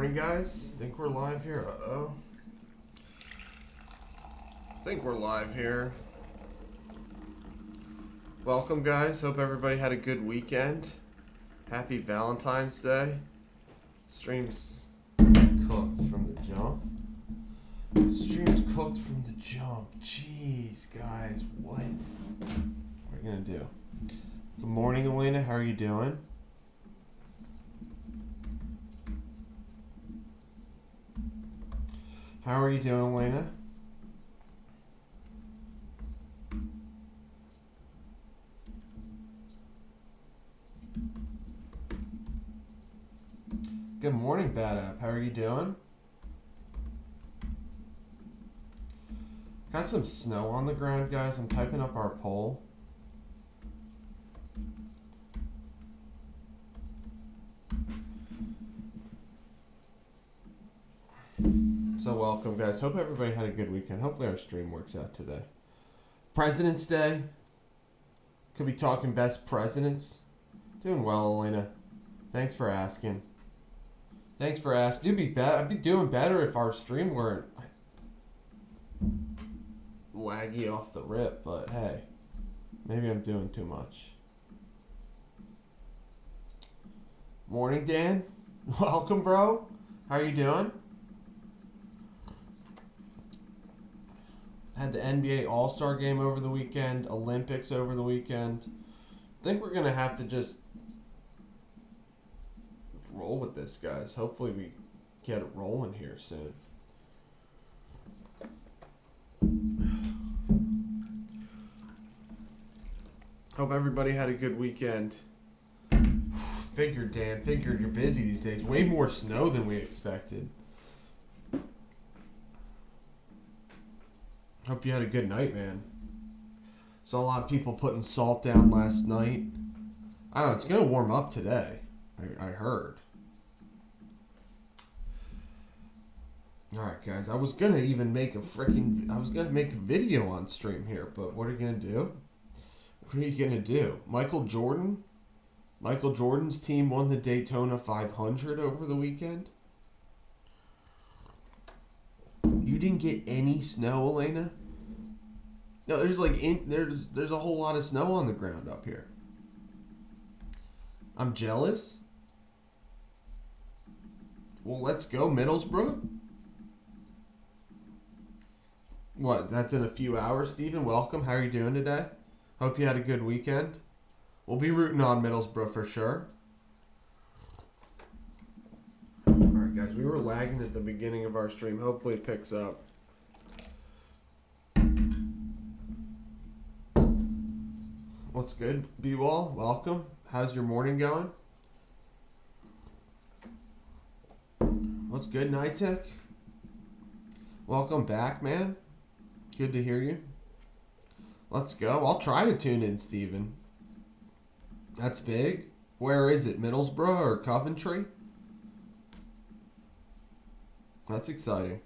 morning, guys. Think we're live here? Uh-oh. Think we're live here. Welcome, guys. Hope everybody had a good weekend. Happy Valentine's Day. Stream's cooked from the jump. Stream's cooked from the jump. Jeez, guys. What? What are we gonna do? Good morning, Elena. How are you doing? How are you doing, Elena? Good morning, Bad App. How are you doing? Got some snow on the ground, guys. I'm typing up our poll. So welcome, guys. Hope everybody had a good weekend. Hopefully our stream works out today. President's Day. Could be talking best presidents. Doing well, Elena. Thanks for asking. Thanks for asking. I'd be doing better if our stream weren't laggy off the rip, but hey, maybe I'm doing too much. Morning, Dan. Welcome, bro. How are you doing? Had the NBA All-Star game over the weekend, Olympics over the weekend. I think we're going to have to just roll with this, guys. Hopefully we get it rolling here soon. Hope everybody had a good weekend. Figured, Dan. Figured you're busy these days. Way more snow than we expected. Hope you had a good night, man. Saw a lot of people putting salt down last night. I don't know. It's going to warm up today. I heard. Alright, guys. I was going to even make a video on stream here, but what are you going to do? What are you going to do? Michael Jordan's team won the Daytona 500 over the weekend. You didn't get any snow, Elena? No, there's a whole lot of snow on the ground up here. I'm jealous. Well, let's go, Middlesbrough. What? That's in a few hours, Steven. Welcome. How are you doing today? Hope you had a good weekend. We'll be rooting on Middlesbrough for sure. Alright, guys. We were lagging at the beginning of our stream. Hopefully it picks up. What's good, B-Wall? Welcome. How's your morning going? What's good, Nitek? Welcome back, man. Good to hear you. Let's go. I'll try to tune in, Steven. That's big. Where is it? Middlesbrough or Coventry? That's exciting.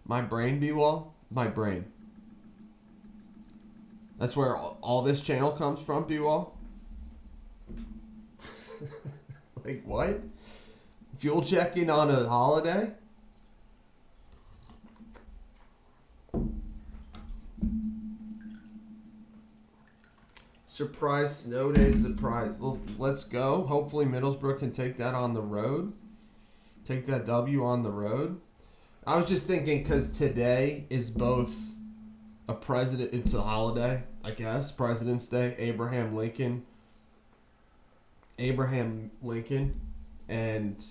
My brain, B-Wall? My brain. That's where all this channel comes from, B-Wall? Like what? Fuel checking on a holiday? Surprise snow day, surprise. Well, let's go. Hopefully Middlesbrough can take that on the road. Take that W on the road. I was just thinking because today is both it's a holiday, I guess. President's Day, Abraham Lincoln, and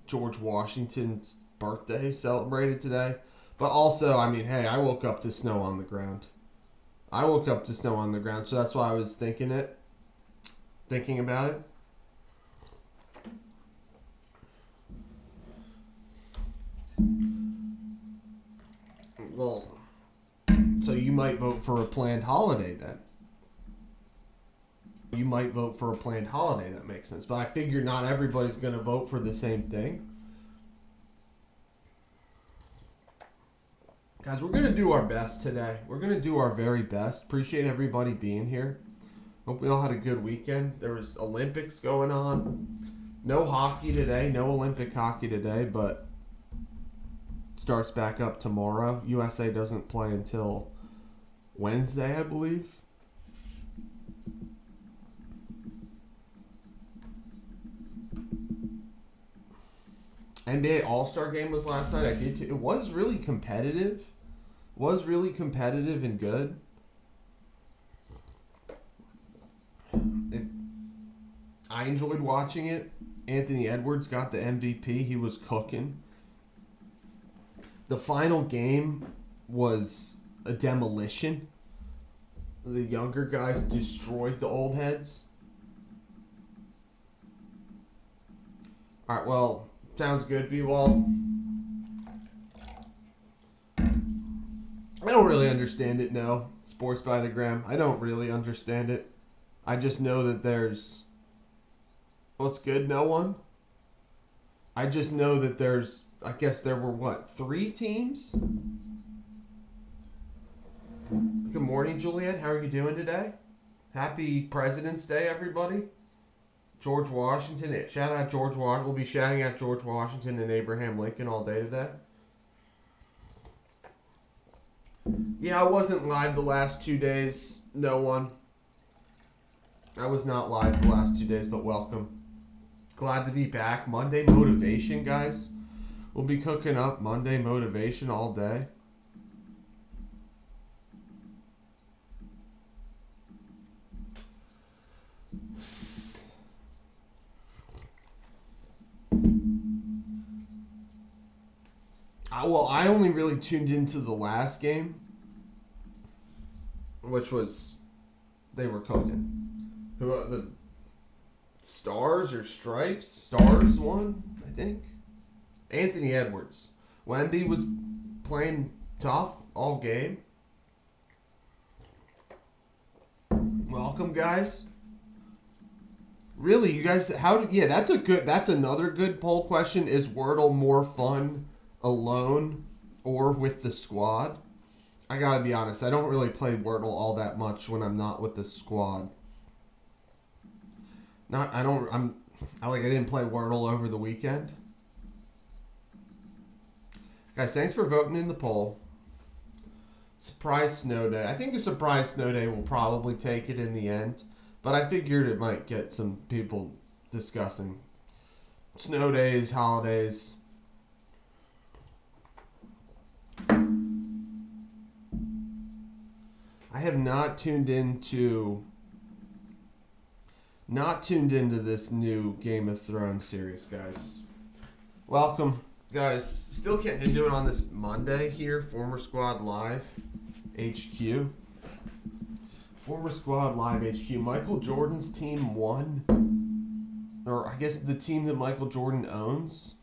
George Washington's birthday celebrated today. But also, I mean, hey, I woke up to snow on the ground. So that's why I was thinking about it. Well, so you might vote for a planned holiday then. That makes sense. But I figure not everybody's going to vote for the same thing. Guys, we're going to do our best today. We're going to do our very best. Appreciate everybody being here. Hope we all had a good weekend. There was Olympics going on. No hockey today, no Olympic hockey today, but starts back up tomorrow. USA doesn't play until Wednesday, I believe. NBA All-Star game was last night. It was really competitive. And good. I enjoyed watching it. Anthony Edwards got the MVP. He was cooking. The final game was a demolition. The younger guys destroyed the old heads. All right, well, sounds good, B-Wall. I don't really understand it, no. Sports by the Gram. I don't really understand it. I just know that there's... What's good, no one? I just know that there's... I guess there were, 3 teams? Good morning, Juliet. How are you doing today? Happy President's Day, everybody. George Washington. Shout out George Washington. We'll be shouting out George Washington and Abraham Lincoln all day today. Yeah, I wasn't live the last 2 days. No one. I was not live the last 2 days, but welcome. Glad to be back. Monday motivation, guys. We'll be cooking up Monday motivation all day. I only really tuned into the last game, which was they were cooking. Who are the Stars or Stripes? Stars won, I think. Anthony Edwards. Wemby was playing tough all game. Welcome, guys. Really, you guys? That's another good poll question. Is Wordle more fun alone or with the squad? I gotta be honest, I don't really play Wordle all that much when I'm not with the squad. I didn't play Wordle over the weekend. Guys, thanks for voting in the poll. Surprise snow day. I think a surprise snow day will probably take it in the end, but I figured it might get some people discussing snow days, holidays. I have not tuned into this new Game of Thrones series, guys. Welcome, guys. Still getting into it on this Monday here. Former Squad Live HQ. Former Squad Live HQ. Michael Jordan's team won, or I guess the team that Michael Jordan owns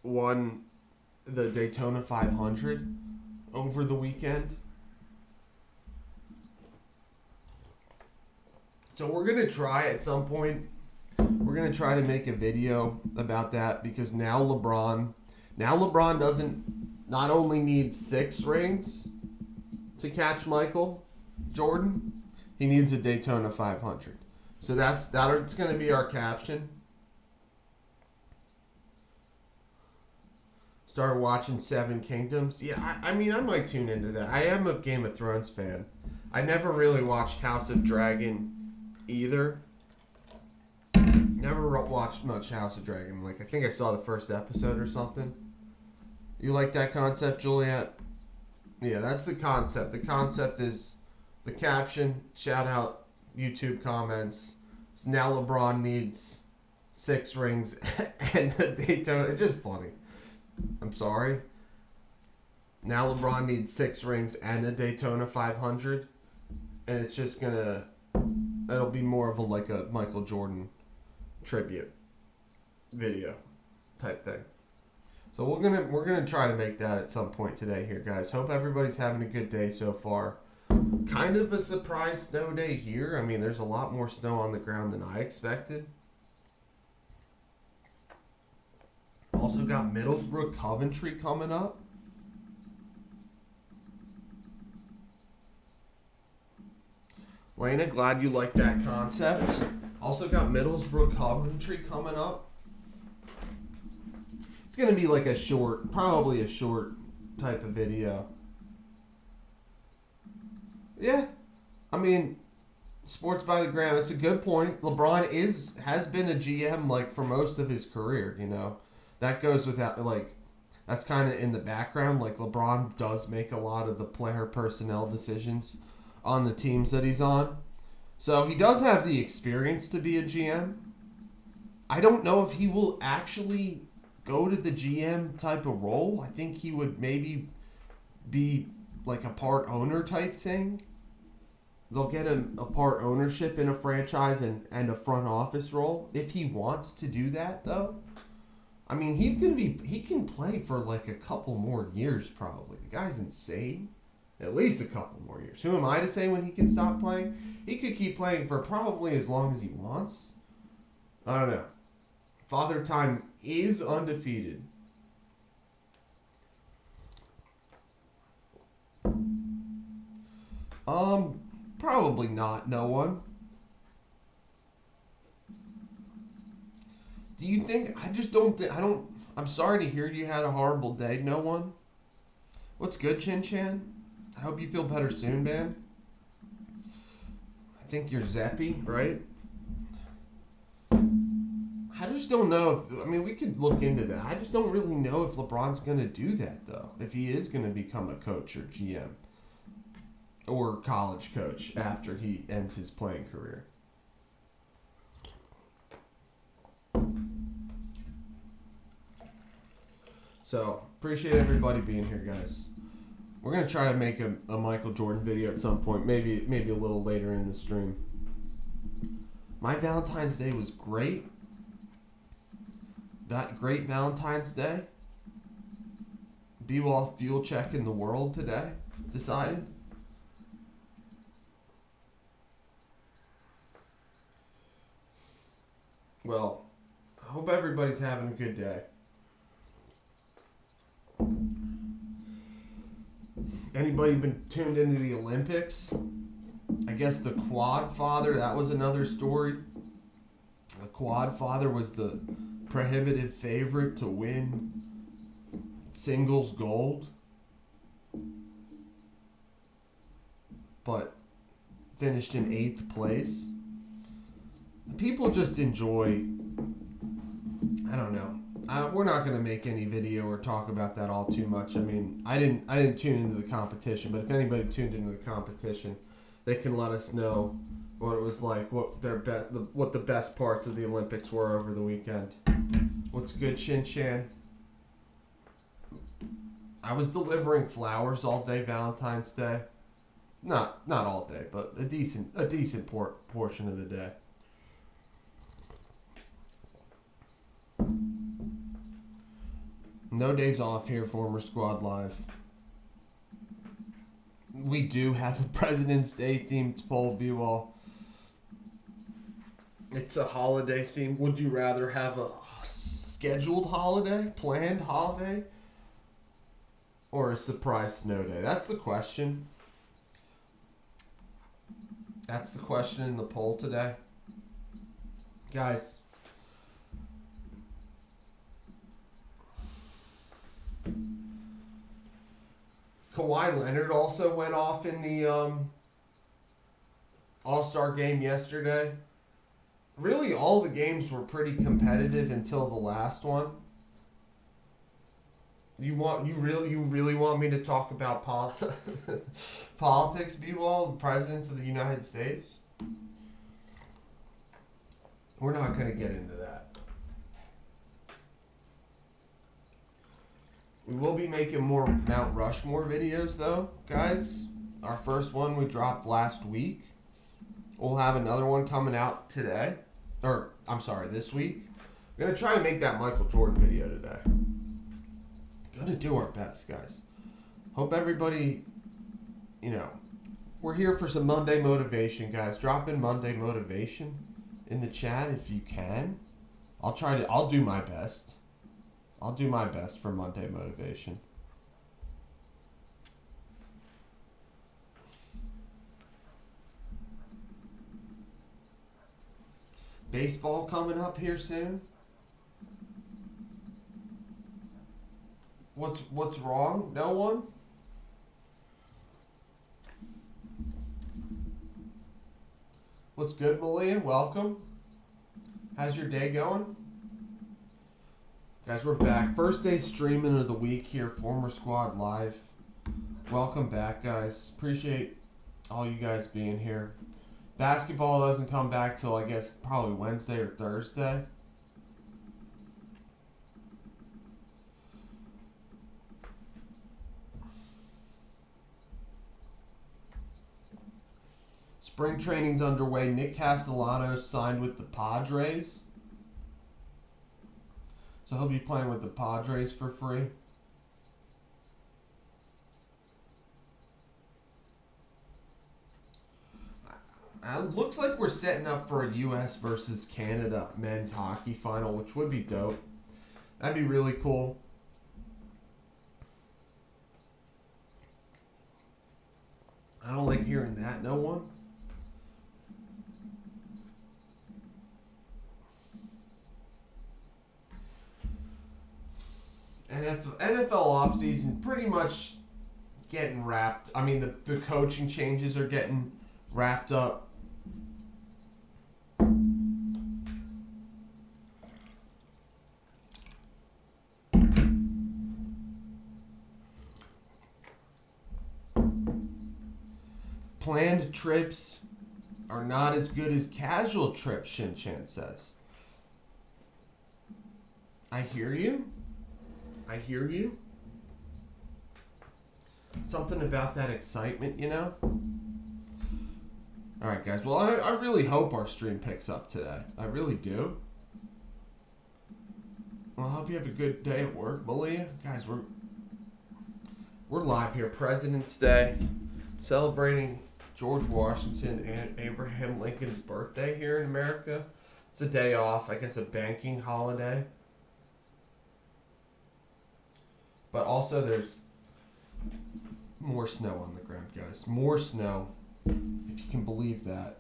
won the Daytona 500 over the weekend. So we're going to try at some point, we're going to try to make a video about that because now LeBron doesn't not only need 6 rings to catch Michael Jordan, he needs a Daytona 500. So it's going to be our caption. Started watching Seven Kingdoms. Yeah, I mean, I might tune into that. I am a Game of Thrones fan. I never really watched House of Dragon either. Never watched much House of Dragon. I think I saw the first episode or something. You like that concept, Juliet? Yeah, that's the concept. The concept is the caption, shout out YouTube comments. So now LeBron needs 6 rings and a Daytona. It's just funny. I'm sorry. Now LeBron needs 6 rings and a Daytona 500. And it's just gonna... It'll be more of a Michael Jordan tribute video type thing. So we're gonna try to make that at some point today here, guys. Hope everybody's having a good day so far. Kind of a surprise snow day here. I mean, there's a lot more snow on the ground than I expected. Also got Middlesbrough Coventry coming up. Lena, glad you like that concept. Also got Middlesbrough Coventry coming up. It's going to be like a short, probably a short type of video. Yeah. I mean, sports by the gram, it's a good point. LeBron has been a GM like for most of his career, you know. That goes without, like, that's kind of in the background. Like, LeBron does make a lot of the player personnel decisions on the teams that he's on. So he does have the experience to be a GM. I don't know if he will actually go to the GM type of role. I think he would maybe be like a part owner type thing. They'll get him a part ownership in a franchise and a front office role. If he wants to do that, though, I mean, he can play for like a couple more years probably. The guy's insane. At least a couple more years. Who am I to say when he can stop playing? He could keep playing for probably as long as he wants. I don't know. Father Time is undefeated. Probably not. No one. Do you think? I just don't think. I don't. I'm sorry to hear you had a horrible day. No one. What's good, Chin Chan? I hope you feel better soon, man. I think you're Zeppy, right? I just don't know if, I mean, we could look into that. I just don't really know if LeBron's going to do that, though. If he is going to become a coach or GM or college coach after he ends his playing career. So, appreciate everybody being here, guys. We're going to try to make a Michael Jordan video at some point, maybe a little later in the stream. My Valentine's Day was great. That great Valentine's Day. B-Wall fuel check in the world today, decided. Well, I hope everybody's having a good day. Anybody been tuned into the Olympics? I guess the Quad Father, that was another story. The Quad Father was the prohibitive favorite to win singles gold, but finished in 8th place. People just enjoy, I don't know. We're not going to make any video or talk about that all too much. I mean, I didn't tune into the competition, but if anybody tuned into the competition, they can let us know what it was like, what the best parts of the Olympics were over the weekend. What's good, Shin Chan? I was delivering flowers all day Valentine's Day. Not all day, but a decent portion of the day. No days off here, Former Squad Live. We do have a President's Day themed poll, B-Wall. It's a holiday theme. Would you rather have a scheduled holiday, planned holiday, or a surprise snow day? That's the question. That's the question in the poll today. Guys, Kawhi Leonard also went off in the All-Star game yesterday. Really, all the games were pretty competitive until the last one. You really want me to talk about politics, B-Wall, the presidents of the United States? We're not going to get into that. We will be making more Mount Rushmore videos, though, guys. Our first one we dropped last week. We'll have another one coming out today. Or, I'm sorry, this week. We're going to try to make that Michael Jordan video today. Going to do our best, guys. Hope everybody, we're here for some Monday motivation, guys. Drop in Monday motivation in the chat if you can. I'll do my best. I'll do my best for Monday motivation. Baseball coming up here soon. What's wrong? No one? What's good, Malia? Welcome. How's your day going? Guys, we're back. First day streaming of the week here, Former Squad Live. Welcome back, guys. Appreciate all you guys being here. Basketball doesn't come back till, I guess, probably Wednesday or Thursday. Spring training's underway. Nick Castellanos signed with the Padres. So he'll be playing with the Padres for free. Looks like we're setting up for a U.S. versus Canada men's hockey final, which would be dope. That'd be really cool. I don't like hearing that. No one? NFL offseason pretty much getting wrapped. I mean, the coaching changes are getting wrapped up. Planned trips are not as good as casual trips, Shin-Chan says. I hear you. I hear you. Something about that excitement, you know? Alright, guys. Well, I really hope our stream picks up today. I really do. Well, I hope you have a good day at work, Malia. Guys, we're live here. President's Day. Celebrating George Washington and Abraham Lincoln's birthday here in America. It's a day off. I guess a banking holiday. But also there's more snow on the ground, guys. More snow, if you can believe that.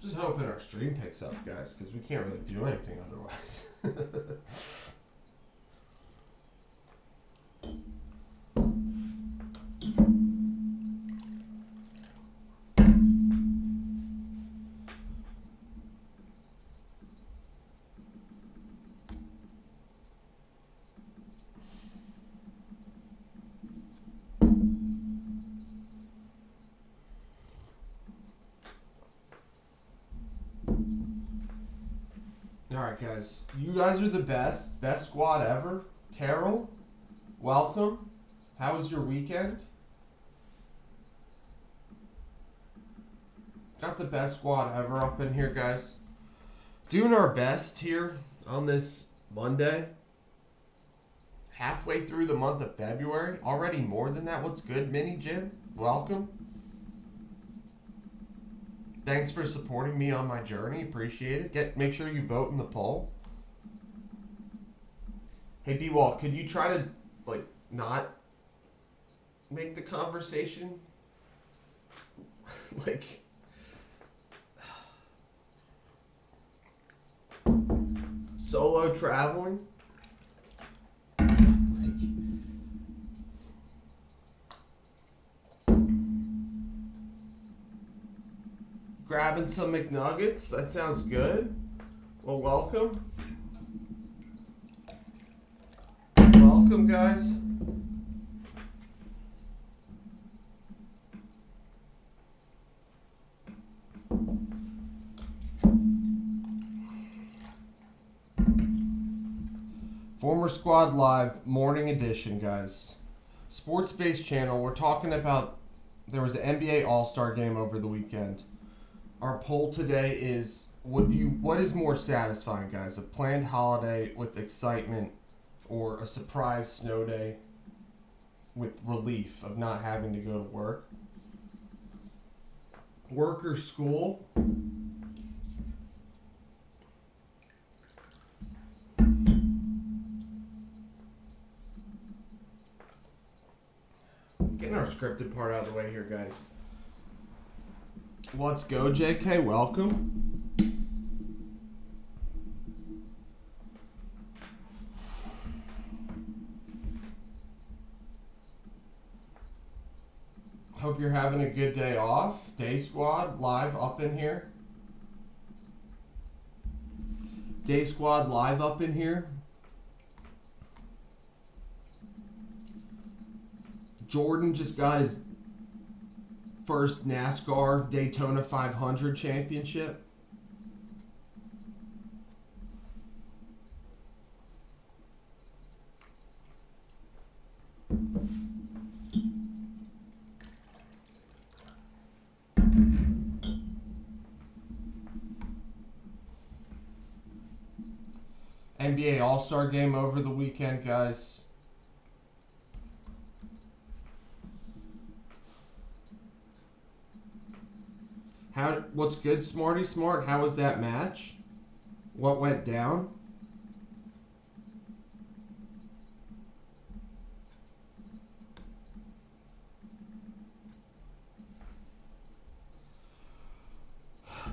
Just hoping our stream picks up, guys, because we can't really do anything otherwise. Alright, guys. You guys are the best. Best squad ever. Carol, welcome. How was your weekend? Got the best squad ever up in here, guys. Doing our best here on this Monday. Halfway through the month of February. Already more than that. What's good, Mini Jim? Welcome. Thanks for supporting me on my journey. Appreciate it. Make sure you vote in the poll. Hey, B-Wall, could you try to, not make the conversation, solo traveling? Grabbing some McNuggets. That sounds good. Well, welcome. Welcome, guys. Former Squad Live morning edition, guys. Sports Base channel. We're talking about, there was an NBA All-Star game over the weekend. Our poll today is, what is more satisfying, guys? A planned holiday with excitement or a surprise snow day with relief of not having to go to work? Work or school? Getting our scripted part out of the way here, guys. Let's go, JK. Welcome. Hope you're having a good day off. Day Squad live up in here. Day Squad live up in here. Jordan just got his first NASCAR Daytona 500 championship. NBA All-Star Game over the weekend, guys. What's good, Smarty Smart? How was that match? What went down?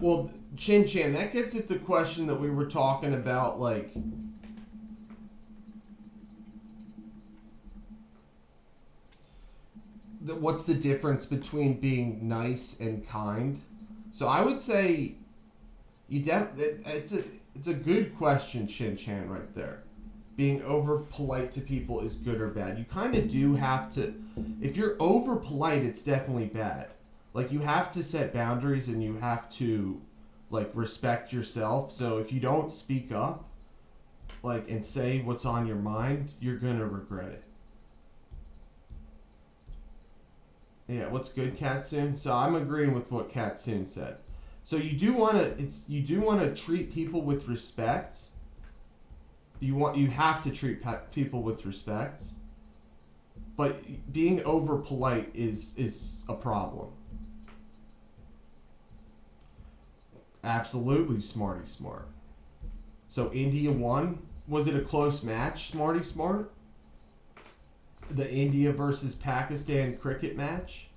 Well, Chin Chan, that gets at the question that we were talking about, like, what's the difference between being nice and kind? So I would say it's a good question, Chin Chan, right there. Being over polite to people is good or bad. You kind of do have to. If you're over polite, it's definitely bad. Like, you have to set boundaries and you have to, like, respect yourself. So if you don't speak up, like, and say what's on your mind, you're gonna regret it. Yeah, what's good, Katsun? So I'm agreeing with what Katsun said. So you do want to treat people with respect. You have to treat people with respect. But being over polite is a problem. Absolutely, Smarty Smart. So India won. Was it a close match, Smarty Smart? The India versus Pakistan cricket match?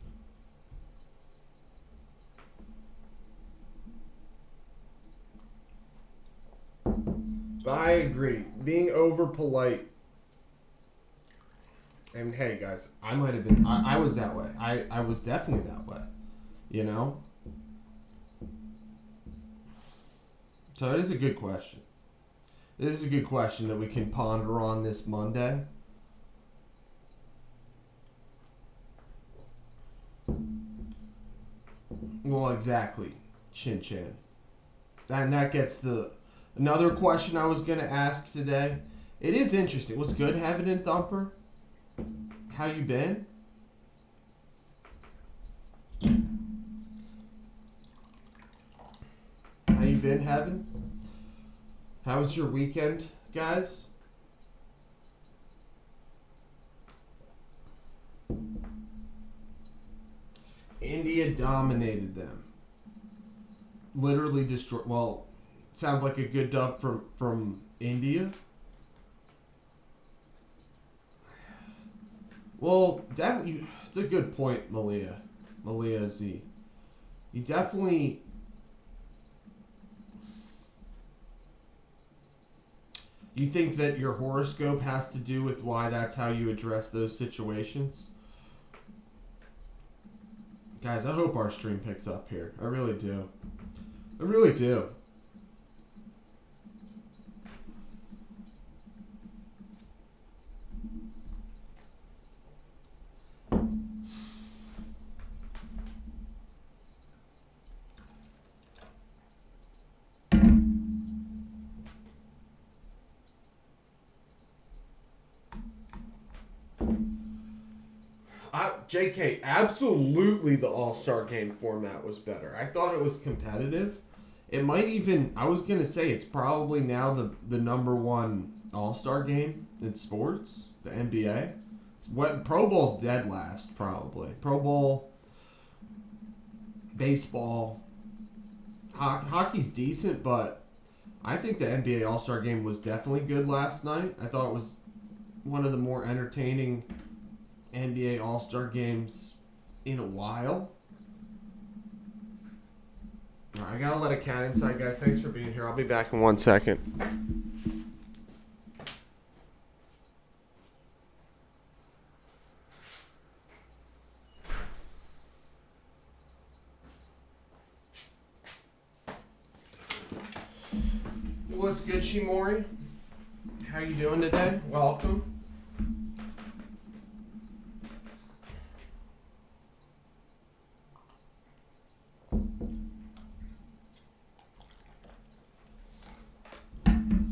I agree. Being over polite. And hey, guys, I might have been. I was that way. I was definitely that way. You know? So it is a good question. This is a good question that we can ponder on this Monday. Well, exactly, Chin Chan. And that gets another question I was going to ask today. It is interesting. What's good, Heaven and Thumper? How you been? How you been, Heaven? How was your weekend, guys? India dominated them. Literally destroyed. Well, sounds like a good dub from India. Well, definitely, it's a good point, Malia Z. You definitely. You think that your horoscope has to do with why that's how you address those situations? Guys, I hope our stream picks up here. I really do. I really do. JK, absolutely the All-Star Game format was better. I thought it was competitive. It might even, I was going to say, it's probably now the number one All-Star Game in sports, the NBA. Pro Bowl's dead last, probably. Pro Bowl, baseball, hockey's decent, but I think the NBA All-Star Game was definitely good last night. I thought it was one of the more entertaining NBA All-Star games in a while. All right, I gotta let a cat inside, guys. Thanks for being here. I'll be back in 1 second. What's good, Shimori? How you doing today? Welcome.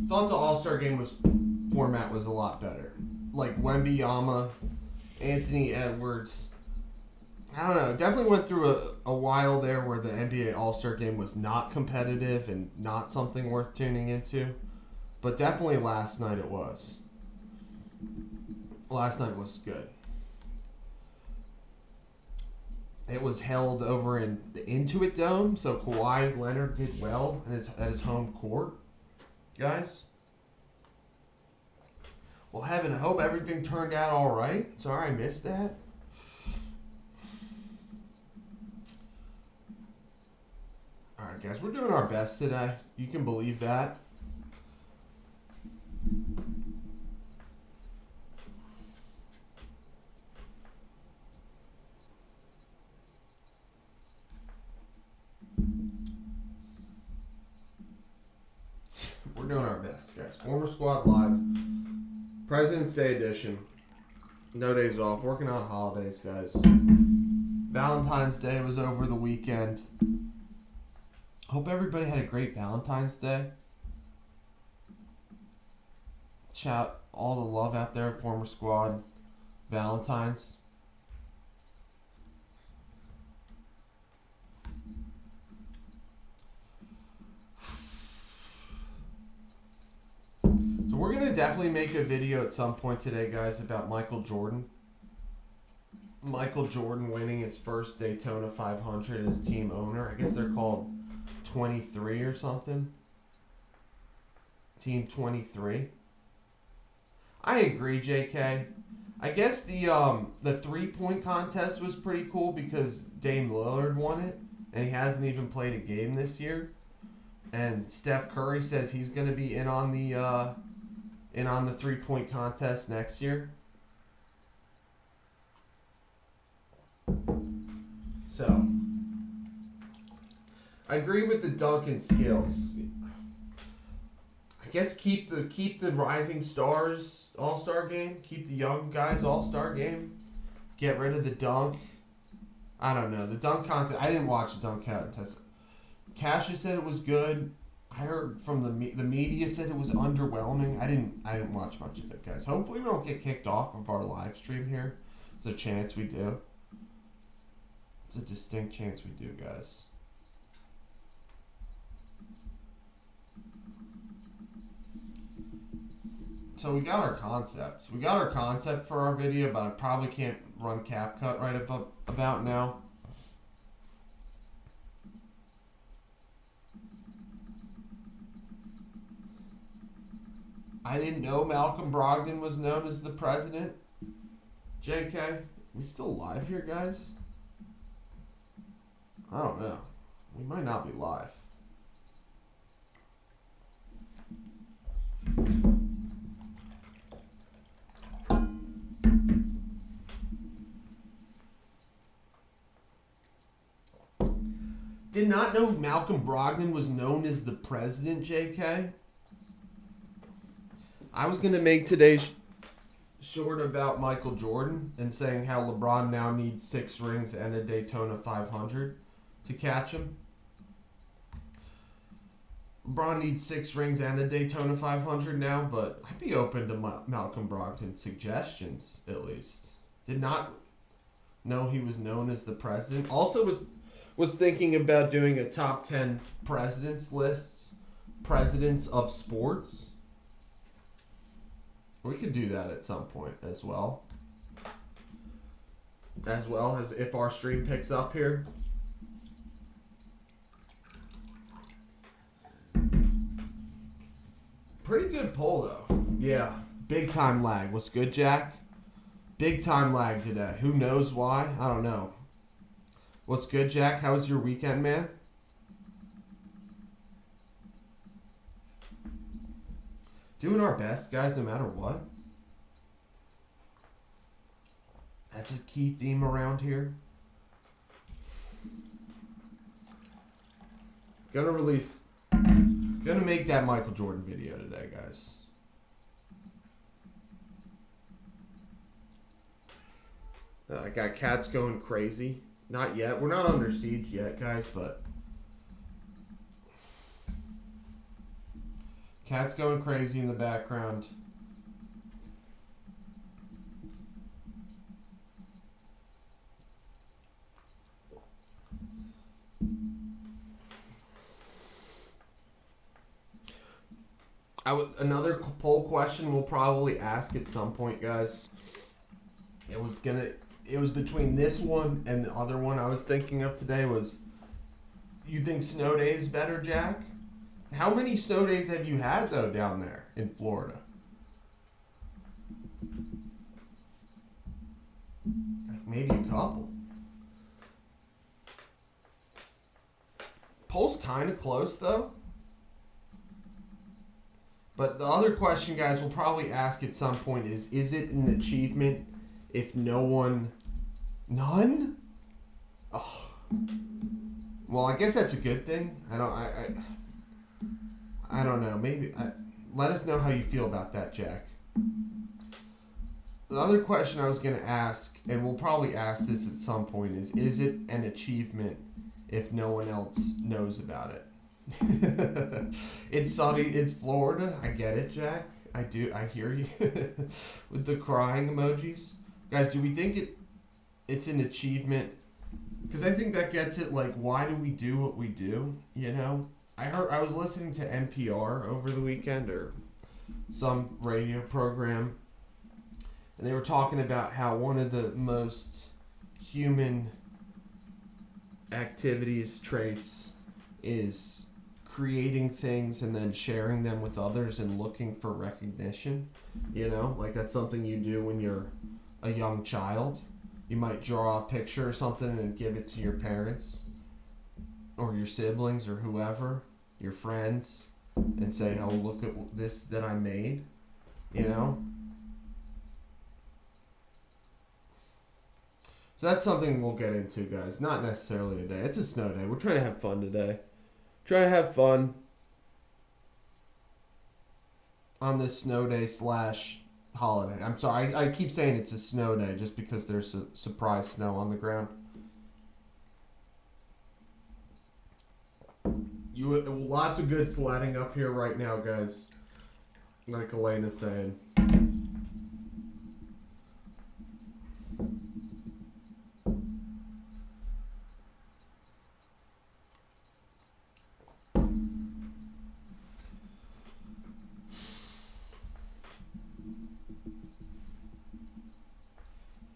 Thought the All-Star game format was a lot better. Like Wembanyama, Anthony Edwards. I don't know. Definitely went through a while there where the NBA All-Star game was not competitive and not something worth tuning into. But definitely last night it was. Last night was good. It was held over in the Intuit Dome, so Kawhi Leonard did well at his home court. Guys? Well, heaven, I hope everything turned out all right. Sorry I missed that. All right, guys, we're doing our best today. You can believe that. We're doing our best, guys. Former Squad Live. President's Day edition. No days off. Working on holidays, guys. Valentine's Day was over the weekend. Hope everybody had a great Valentine's Day. Shout all the love out there, Former Squad Valentines. So we're going to definitely make a video at some point today, guys, about Michael Jordan. Michael Jordan winning his first Daytona 500 as team owner. I guess they're called 23 or something. Team 23. I agree, JK. I guess the 3-point contest was pretty cool because Dame Lillard won it, and he hasn't even played a game this year. And Steph Curry says he's going to be in on the 3-point contest next year. So, I agree with the Duncan skills. I guess keep the Rising Stars All-Star game. Keep the young guys All-Star game. Get rid of the dunk. I don't know. The dunk contest. I didn't watch the dunk contest. Cassius said it was good. I heard from the media said it was underwhelming. I didn't watch much of it, guys. Hopefully we don't get kicked off of our live stream here. There's a chance we do. It's a distinct chance we do, guys. So we got our concepts. We got our concept for our video, but I probably can't run CapCut right about now. I didn't know Malcolm Brogdon was known as the president. JK, we still live here, guys? I don't know. We might not be live. Did not know Malcolm Brogdon was known as the president, JK. I was going to make today's short about Michael Jordan and saying how LeBron now needs 6 rings and a Daytona 500 to catch him. LeBron needs 6 rings and a Daytona 500 now, but I'd be open to Malcolm Brogdon's suggestions, at least. Did not know he was known as the president. Also was thinking about doing a top 10 presidents lists, presidents of sports. We could do that at some point as well. As well as if our stream picks up here. Pretty good poll though. Yeah, big time lag. What's good, Jack? Big time lag today. Who knows why? I don't know. What's good, Jack? How was your weekend, man? Doing our best, guys, no matter what. That's a key theme around here. Gonna make that Michael Jordan video today, guys. I got cats going crazy. Not yet. We're not under siege yet, guys, but cats going crazy in the background. Another poll question we'll probably ask at some point, guys. It was between this one and the other one I was thinking of today was, you think snow days better, Jack? How many snow days have you had, though, down there in Florida? Maybe a couple. Poll's kind of close, though. But the other question, guys, we'll probably ask at some point is it an achievement if no one... None? Oh. Well, I guess that's a good thing. I don't know. Maybe... let us know how you feel about that, Jack. The other question I was going to ask, and we'll probably ask this at some point, is it an achievement if no one else knows about it? It's sunny. It's Florida. I get it, Jack. I do. I hear you with the crying emojis, guys. Do we think it's an achievement? Because I think that gets it. Like, why do we do what we do? You know, I was listening to NPR over the weekend or some radio program, and they were talking about how one of the most human activities, traits, is creating things and then sharing them with others and looking for recognition. You know, like that's something you do when you're a young child. You might draw a picture or something and give it to your parents or your siblings or whoever, your friends, and say, oh, look at this that I made, you know? So that's something we'll get into, guys. Not necessarily today. It's a snow day. We're trying to have fun today. Trying to have fun on this snow day / holiday. I'm sorry, I keep saying it's a snow day just because there's a surprise snow on the ground. Lots of good sledding up here right now, guys. Like Elena's saying.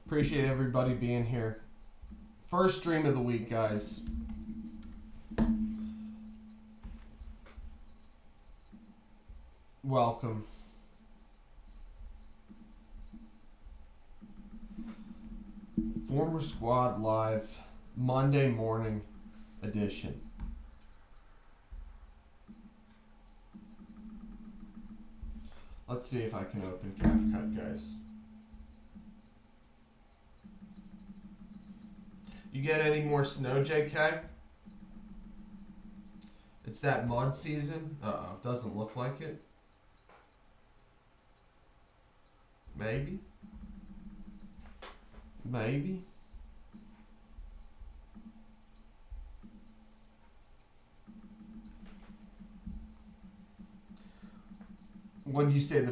Appreciate everybody being here. First stream of the week, guys. Welcome. Former Squad Live, Monday morning edition. Let's see if I can open CapCut, guys. You get any more snow, JK? It's that mud season. Uh-oh, doesn't look like it. Maybe. Maybe. What did you say?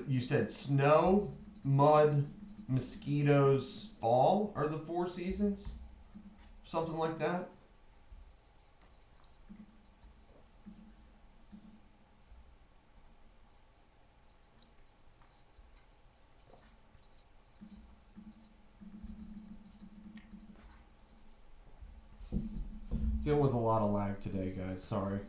You said snow, mud, mosquitoes, fall are the 4 seasons? Something like that? Dealing with a lot of lag today, guys. Sorry.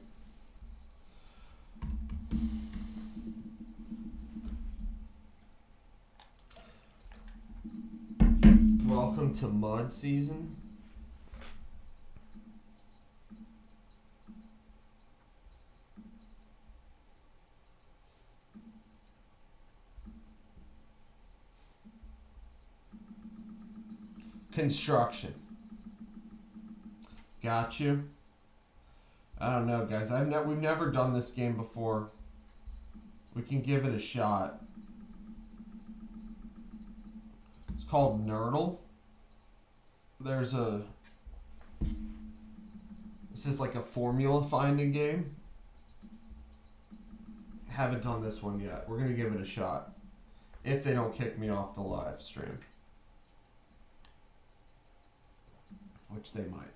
Welcome to mud season. Construction. Got you. I don't know, guys. We've never done this game before. We can give it a shot. It's called Nerdle. This is like a formula finding game. Haven't done this one yet. We're gonna give it a shot. If they don't kick me off the live stream. Which they might.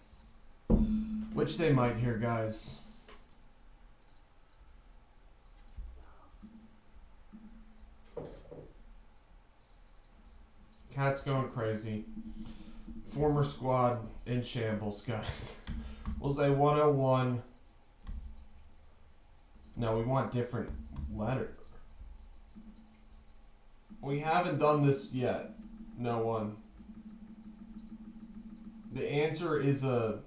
Which they might here, guys. Cat's going crazy. Former squad in shambles, guys. We'll say 101. No, we want different letter. We haven't done this yet. No one. The answer is a...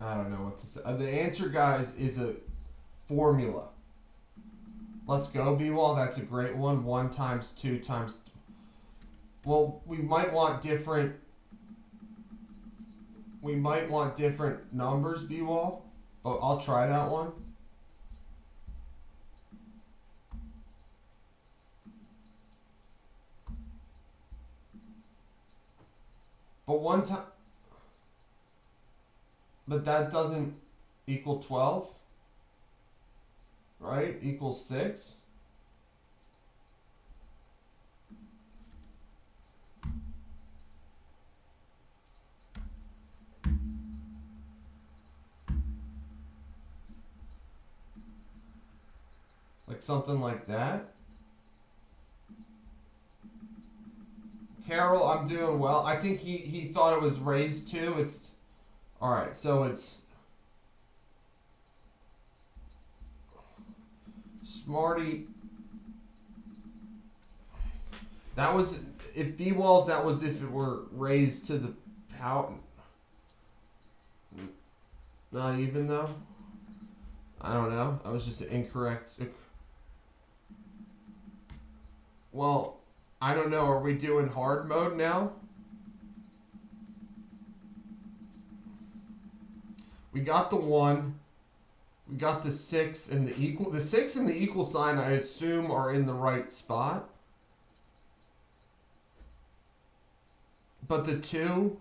I don't know what to say. The answer, guys, is a formula. Let's go, B-Wall. That's a great one. 1 times 2 times... Well, we might want different... We might want different numbers, B-Wall. But I'll try that one. But 1 time... But that doesn't equal 12. Right? Equals 6. Like something like that. Carol, I'm doing well. I think he thought it was raised to. It's... Alright, so it's... Smarty. That was... If B-Walls, that was if it were raised to the power... Not even, though? I don't know. I was just incorrect. Well, I don't know. Are we doing hard mode now? We got the 1. We got the 6 and the equal. The 6 and the equal sign, I assume, are in the right spot. But the 2...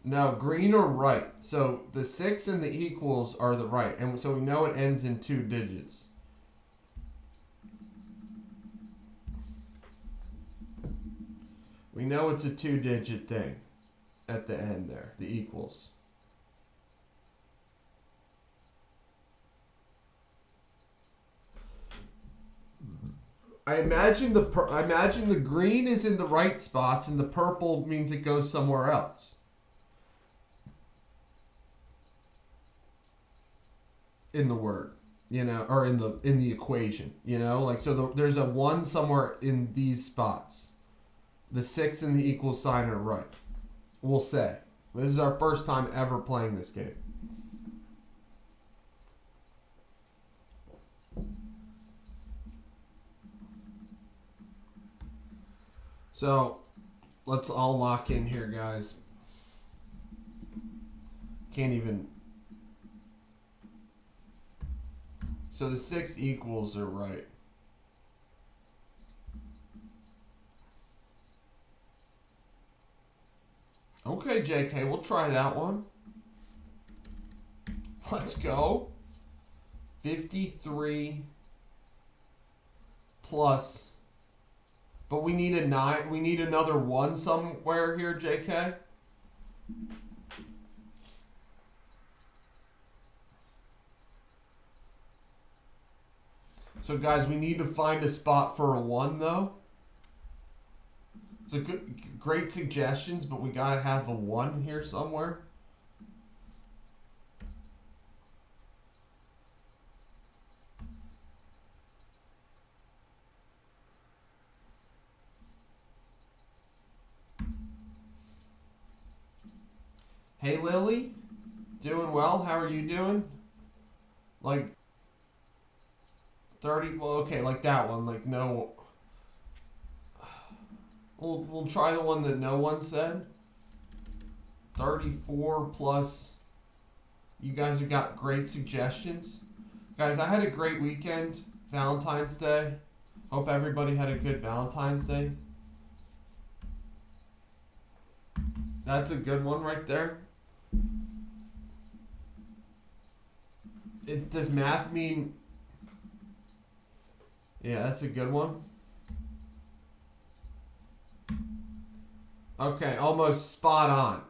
No, green or right. So the 6 and the equals are the right. And so we know it ends in 2 digits. We know it's a 2-digit thing at the end there, the equals. I imagine the green is in the right spots and the purple means it goes somewhere else. In the word, you know, or in the equation, you know, like so there's a 1 somewhere in these spots. The 6 and the equal sign are right. We'll say. This is our first time ever playing this game. So, let's all lock in here, guys. Can't even... So the 6 equals are right. Okay, JK, we'll try that one. Let's go. 53 plus. But we need a 9. We need another 1 somewhere here, JK. So, guys, we need to find a spot for a 1, though. So, great suggestions, but we got to have a 1 here somewhere. Hey, Lily. Doing well. How are you doing? Like 30. Well, okay, like that one. Like no. We'll try the one that no one said. 34 plus. You guys have got great suggestions. Guys, I had a great weekend. Valentine's Day. Hope everybody had a good Valentine's Day. That's a good one right there. Does math mean... Yeah, that's a good one. Okay, almost spot on.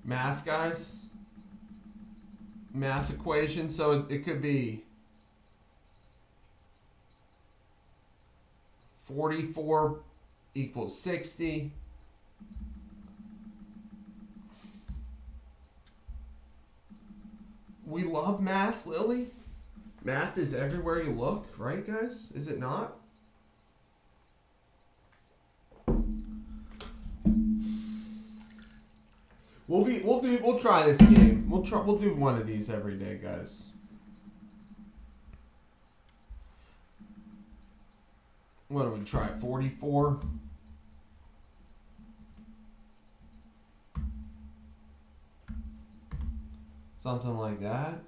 Math, guys. Math equation. So it could be 44 equals 60. We love math, Lily. Math is everywhere you look, right, guys? Is it not? We'll try this game. We'll do one of these every day, guys. What do we try? 44. Something like that.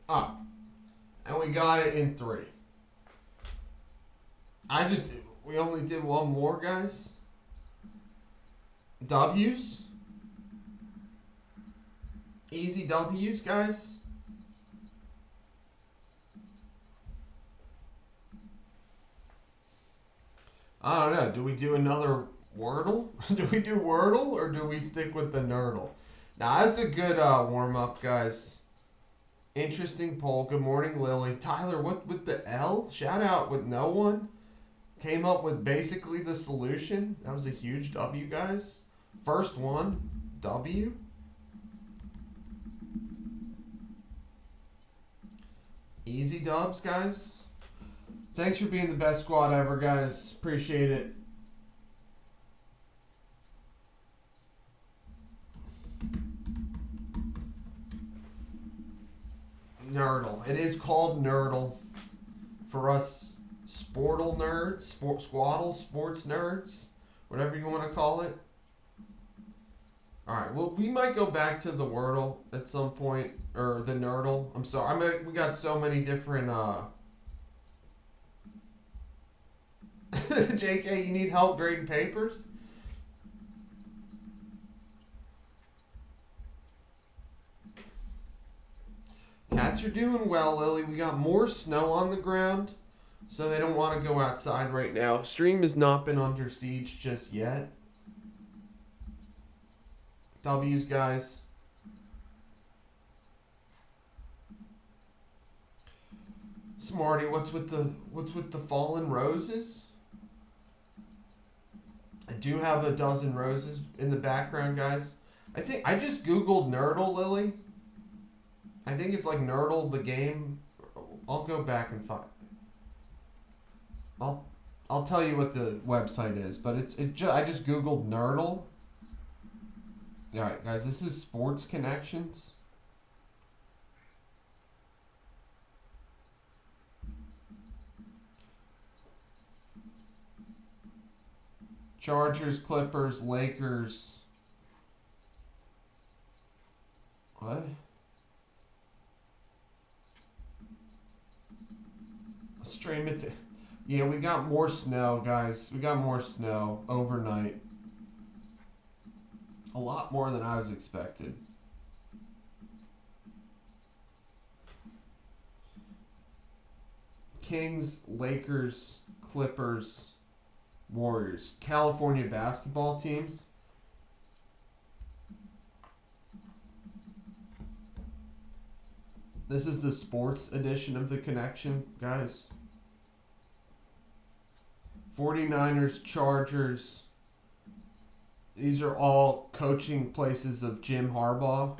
Up. And we got it in 3. We only did one more, guys. W's. Easy W's, guys. I don't know. Do we do another Wordle? Do we do Wordle or do we stick with the Nerdle? Now, that's a good warm-up, guys. Interesting poll. Good morning, Lily. Tyler, what with the L? Shout out with no one. Came up with basically the solution. That was a huge W, guys. First one, W. Easy dubs, guys. Thanks for being the best squad ever, guys. Appreciate it. Nerdle. It is called Nerdle. For us sportle nerds, squaddle, sports nerds, whatever you want to call it. Alright, well, we might go back to the Wordle at some point, or the Nerdle. I'm sorry, we got so many different, JK, you need help grading papers? Cats are doing well, Lily. We got more snow on the ground, so they don't want to go outside right now. Stream has not been under siege just yet. W's, guys. Smarty, what's with the fallen roses? I do have a dozen roses in the background, guys. I just Googled Nerdle, Lily. I think it's like Nerdle the game. I'll go back and find. I'll tell you what the website is, but I just Googled Nerdle. All right, guys, this is Sports Connections. Chargers, Clippers, Lakers. What? Stream it. Yeah, we got more snow, guys. We got more snow overnight. A lot more than I was expected. Kings, Lakers, Clippers, Warriors. California basketball teams. This is the sports edition of the connection, guys. 49ers, Chargers. These are all coaching places of Jim Harbaugh.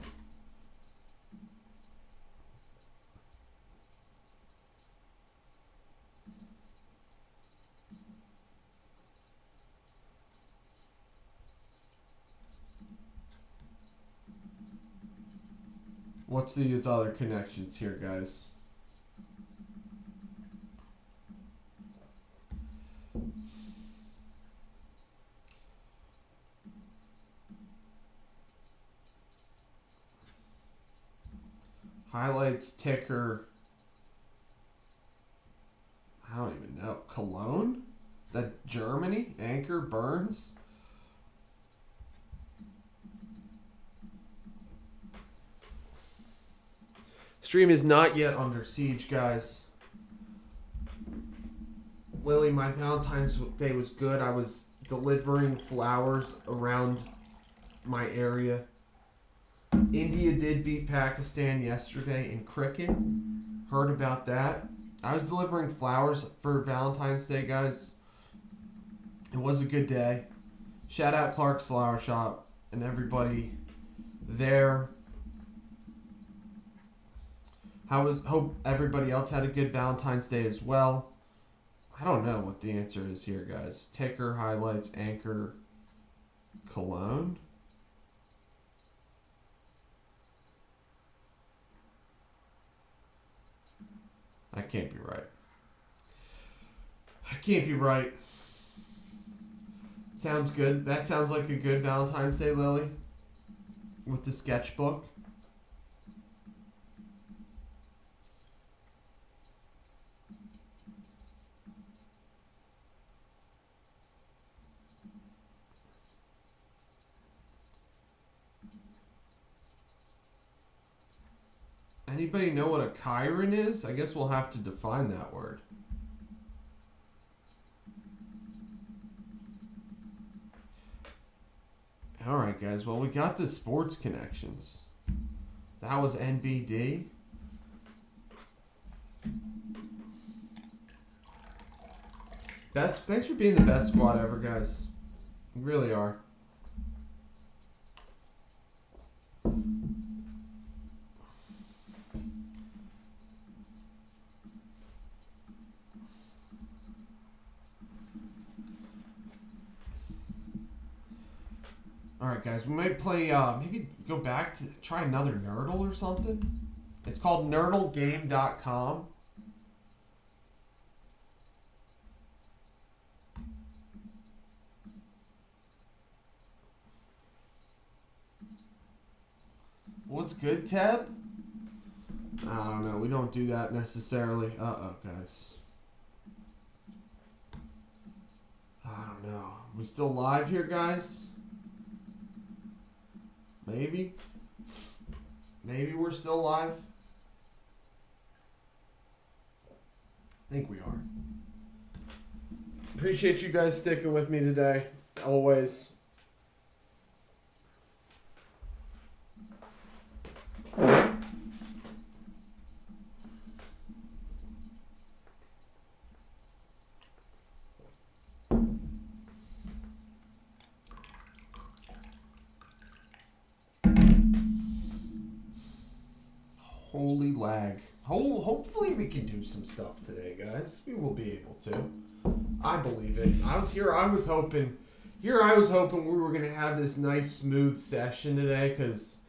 What's these other connections here, guys? Highlights, ticker. I don't even know. Cologne? Is that Germany? Anchor, Burns? Stream is not yet under siege, guys. Lily, my Valentine's Day was good. I was delivering flowers around my area. India did beat Pakistan yesterday in cricket. Heard about that. I was delivering flowers for Valentine's Day, guys. It was a good day. Shout out Clark's Flower Shop and everybody there. Hope everybody else had a good Valentine's Day as well. I don't know what the answer is here, guys. Ticker, highlights, anchor, Cologne. I can't be right. I can't be right. Sounds good. That sounds like a good Valentine's Day, Lily. With the sketchbook. Anybody know what a chiron is? I guess we'll have to define that word. All right, guys. Well, we got the sports connections. That was NBD. Thanks for being the best squad ever, guys. You really are. Alright, guys, we might play, maybe go back to try another Nerdle or something. It's called nerdlegame.com. What's good, Tab? I don't know. We don't do that necessarily. Uh-oh, guys. I don't know. We still live here, guys? Maybe. Maybe we're still live. I think we are. Appreciate you guys sticking with me today. Always. Holy lag. Hopefully we can do some stuff today, guys. We will be able to. I believe it. I was hoping we were going to have this nice smooth session today because,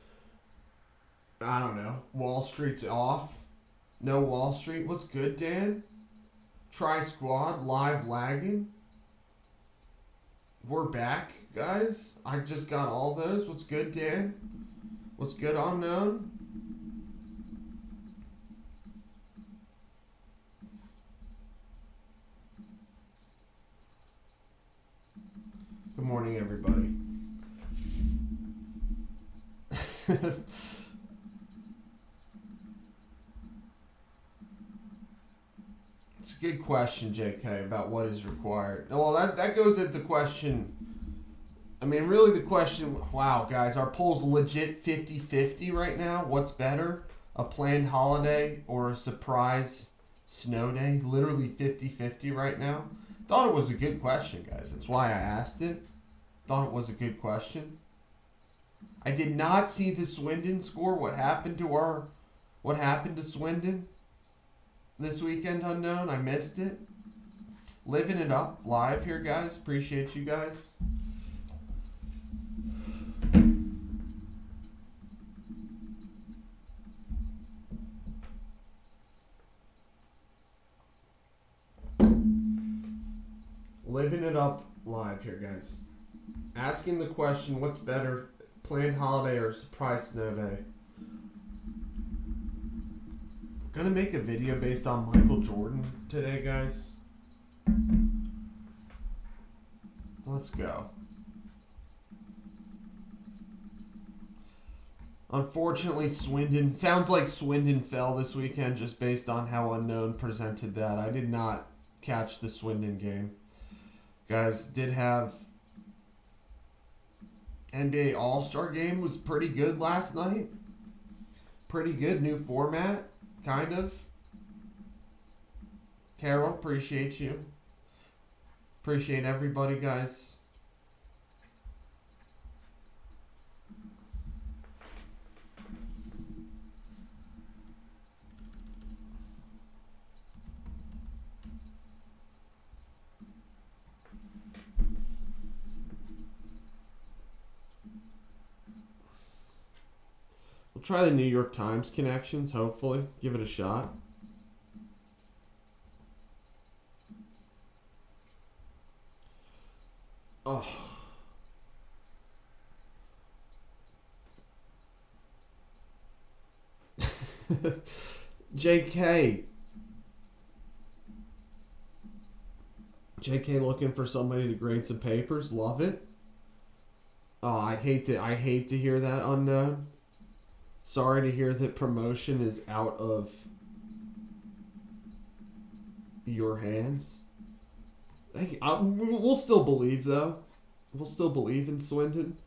I don't know, Wall Street's off. No Wall Street. What's good, Dan? Try Squad, live lagging. We're back, guys. I just got all those. What's good, Dan? What's good, Unknown? Good morning, everybody. It's a good question, JK, about what is required. Well, that goes at the question. I mean, really the question, wow, guys, our poll's legit 50-50 right now. What's better, a planned holiday or a surprise snow day? Literally 50-50 right now. Thought it was a good question, guys. That's why I asked it. Thought it was a good question. I did not see the Swindon score. What happened to Swindon this weekend, Unknown? I missed it. Living it up live here, guys. Appreciate you guys. live here, guys. Asking the question, what's better, planned holiday or surprise snow day? Gonna make a video based on Michael Jordan today, guys. Let's go. Unfortunately, Swindon, sounds like Swindon fell this weekend just based on how Unknown presented that. I did not catch the Swindon game. Guys, did have NBA All-Star game, was pretty good last night. Pretty good, new format, kind of. Carol, appreciate you. Appreciate everybody, guys. We'll try the New York Times connections, hopefully. Give it a shot. Oh. JK looking for somebody to grade some papers. Love it. Oh, I hate to hear that, Unknown. Sorry to hear that promotion is out of your hands. We'll still believe, though. We'll still believe in Swindon.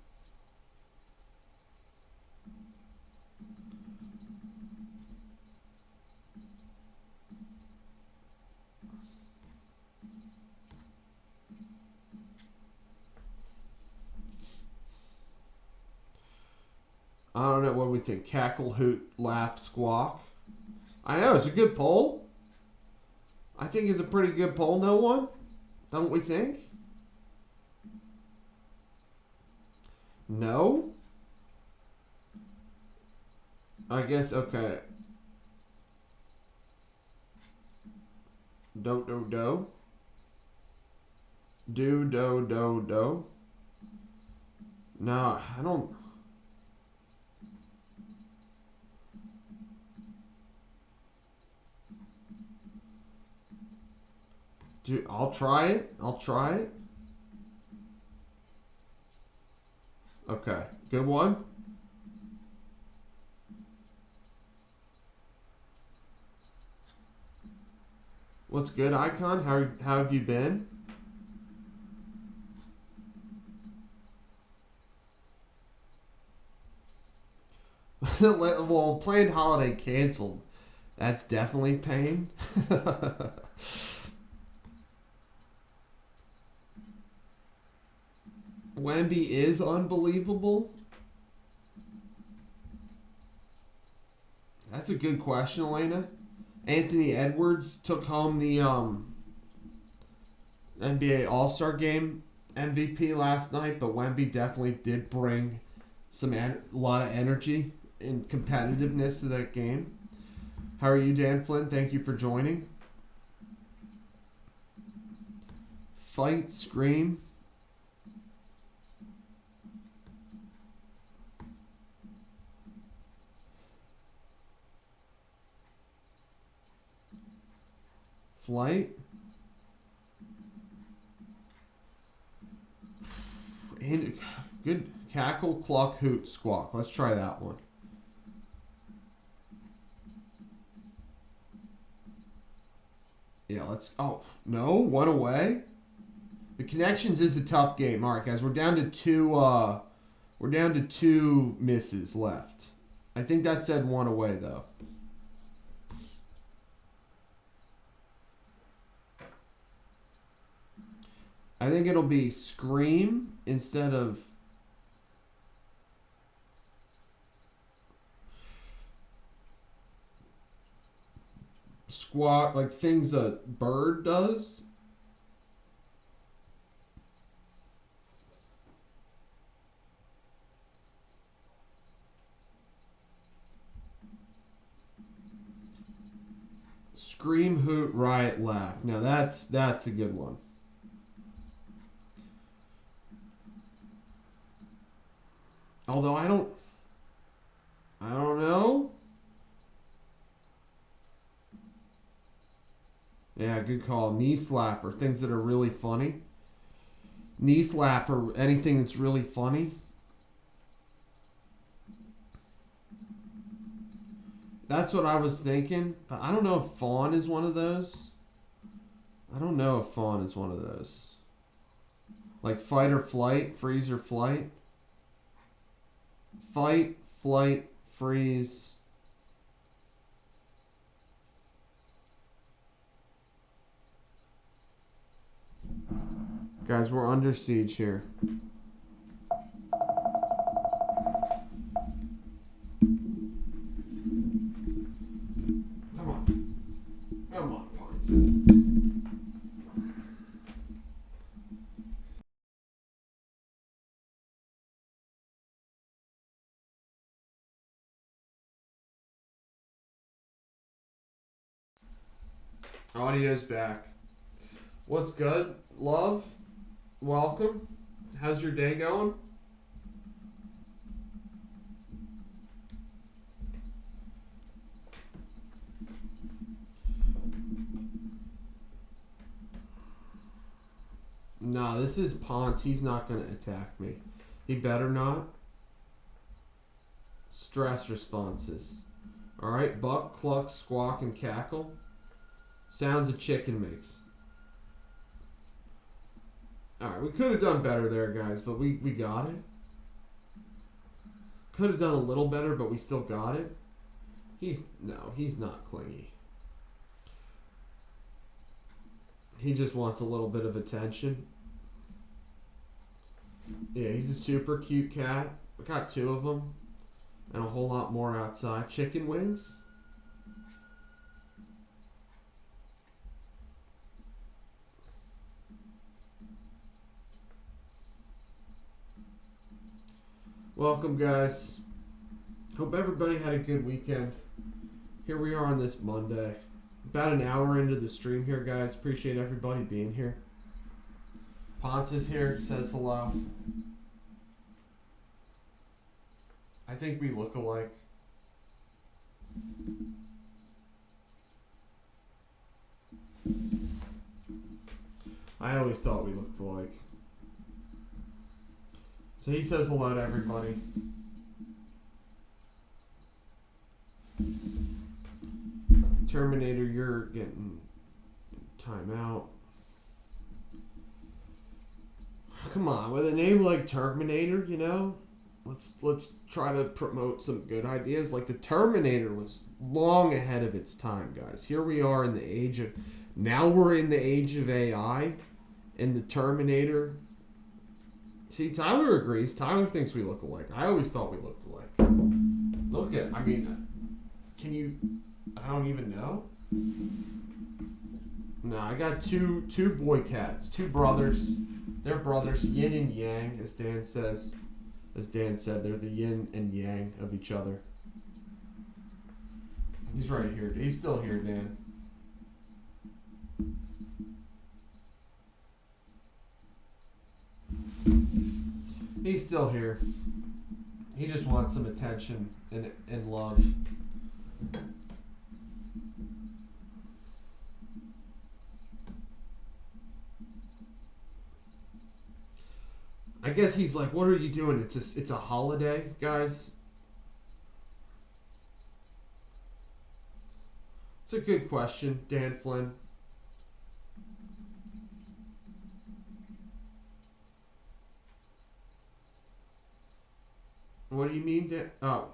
I don't know what we think. Cackle, hoot, laugh, squawk. I know, it's a good poll. I think it's a pretty good poll, no one? Don't we think? No? I guess, okay. Do. Do. No, I don't... Dude, I'll try it. Okay, good one. What's good, Icon? How have you been? Well, planned holiday canceled. That's definitely pain. Wemby is unbelievable. That's a good question, Elena. Anthony Edwards took home the NBA All-Star Game MVP last night, but Wemby definitely did bring a lot of energy and competitiveness to that game. How are you, Dan Flynn? Thank you for joining. Fight, scream. Flight. And good. Cackle, cluck, hoot, squawk. Let's try that one. Yeah, let's... Oh, no? One away? The connections is a tough game. All right, guys, we're down to two misses left. I think that said one away, though. I think it'll be scream instead of squawk, like things a bird does. Scream, hoot, riot, laugh. Now that's a good one. Although I don't know. Yeah, good call. Knee slapper, things that are really funny. Knee slapper, anything that's really funny. That's what I was thinking, but I don't know if fawn is one of those. I don't know if fawn is one of those. Like fight or flight, freeze or flight. Fight, flight, freeze. Guys, we're under siege here. Come on. Come on, points. Audio's back. What's good? Love? Welcome. How's your day going? Nah, this is Ponce. He's not going to attack me. He better not. Stress responses. Alright, buck, cluck, squawk, and cackle. Sounds a chicken makes. Alright, we could have done better there, guys, but we got it. Could have done a little better, but we still got it. He's not clingy. He just wants a little bit of attention. Yeah, he's a super cute cat. I got 2 of them. And a whole lot more outside. Chicken wings? Welcome, guys. Hope everybody had a good weekend. Here we are on this Monday. About an hour into the stream here, guys. Appreciate everybody being here. Ponce is here, says hello. I think we look alike. I always thought we looked alike. So he says hello to everybody. Terminator, you're getting time out. Come on, with a name like Terminator, you know, let's try to promote some good ideas. Like the Terminator was long ahead of its time, guys. Here we are in the age of, now we're in the age of AI, and the Terminator. See, Tyler agrees. Tyler thinks we look alike. I always thought we looked alike. Look at, I mean, can you? I don't even know. No, I got two boy cats, 2 brothers. They're brothers, yin and yang, as Dan says. As Dan said, they're the yin and yang of each other. He's right here. He's still here, Dan. He's still here. He just wants some attention and love. I guess he's like, what are you doing? It's a holiday, guys. It's a good question, Dan Flynn. What do you mean, Dan? Oh,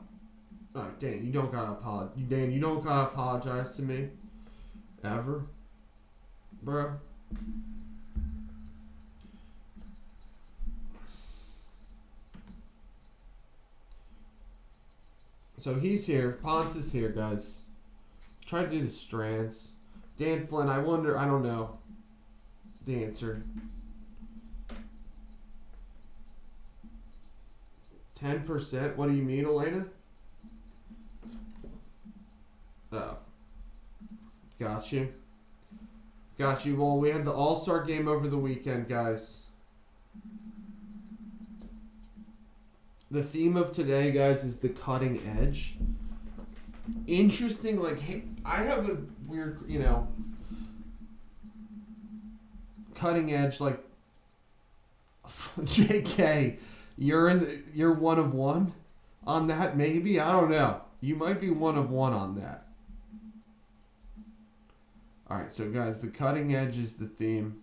Dan, you don't gotta apologize. Dan, you don't gotta apologize to me, ever, bro. So he's here. Ponce is here, guys. Try to do the strands. Dan Flynn, I wonder, I don't know the answer. 10%? What do you mean, Elena? Oh. Got you. Got you. Well, we had the All-Star game over the weekend, guys. The theme of today, guys, is the cutting edge. Interesting, like, hey, I have a weird, cutting edge, like, JK, you're one of one on that, maybe? I don't know. You might be one of one on that. Alright, so guys, the cutting edge is the theme.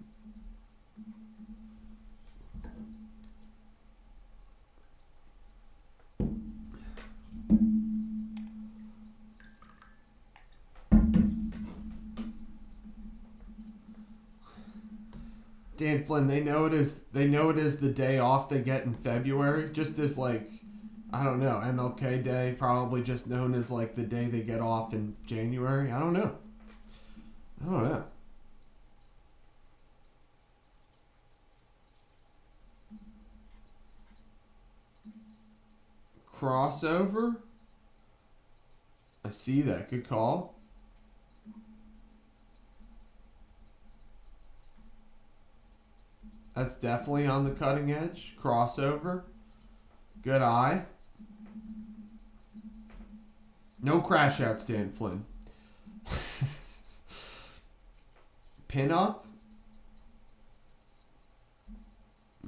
Dan Flynn, they know it is the day off they get in February, just as like, I don't know, MLK Day, probably just known as like the day they get off in January. I don't know. Crossover? I see that. Good call. That's definitely on the cutting edge. Crossover. Good eye. No crash outs, Dan Flynn. Pin up?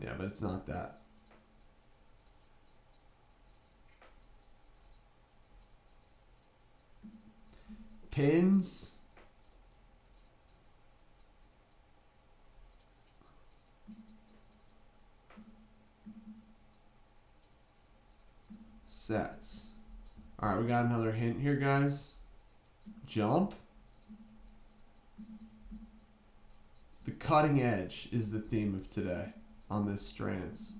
Yeah, but it's not that. Pins? Sets. Alright, we got another hint here, guys. Jump. The cutting edge is the theme of today on this strands.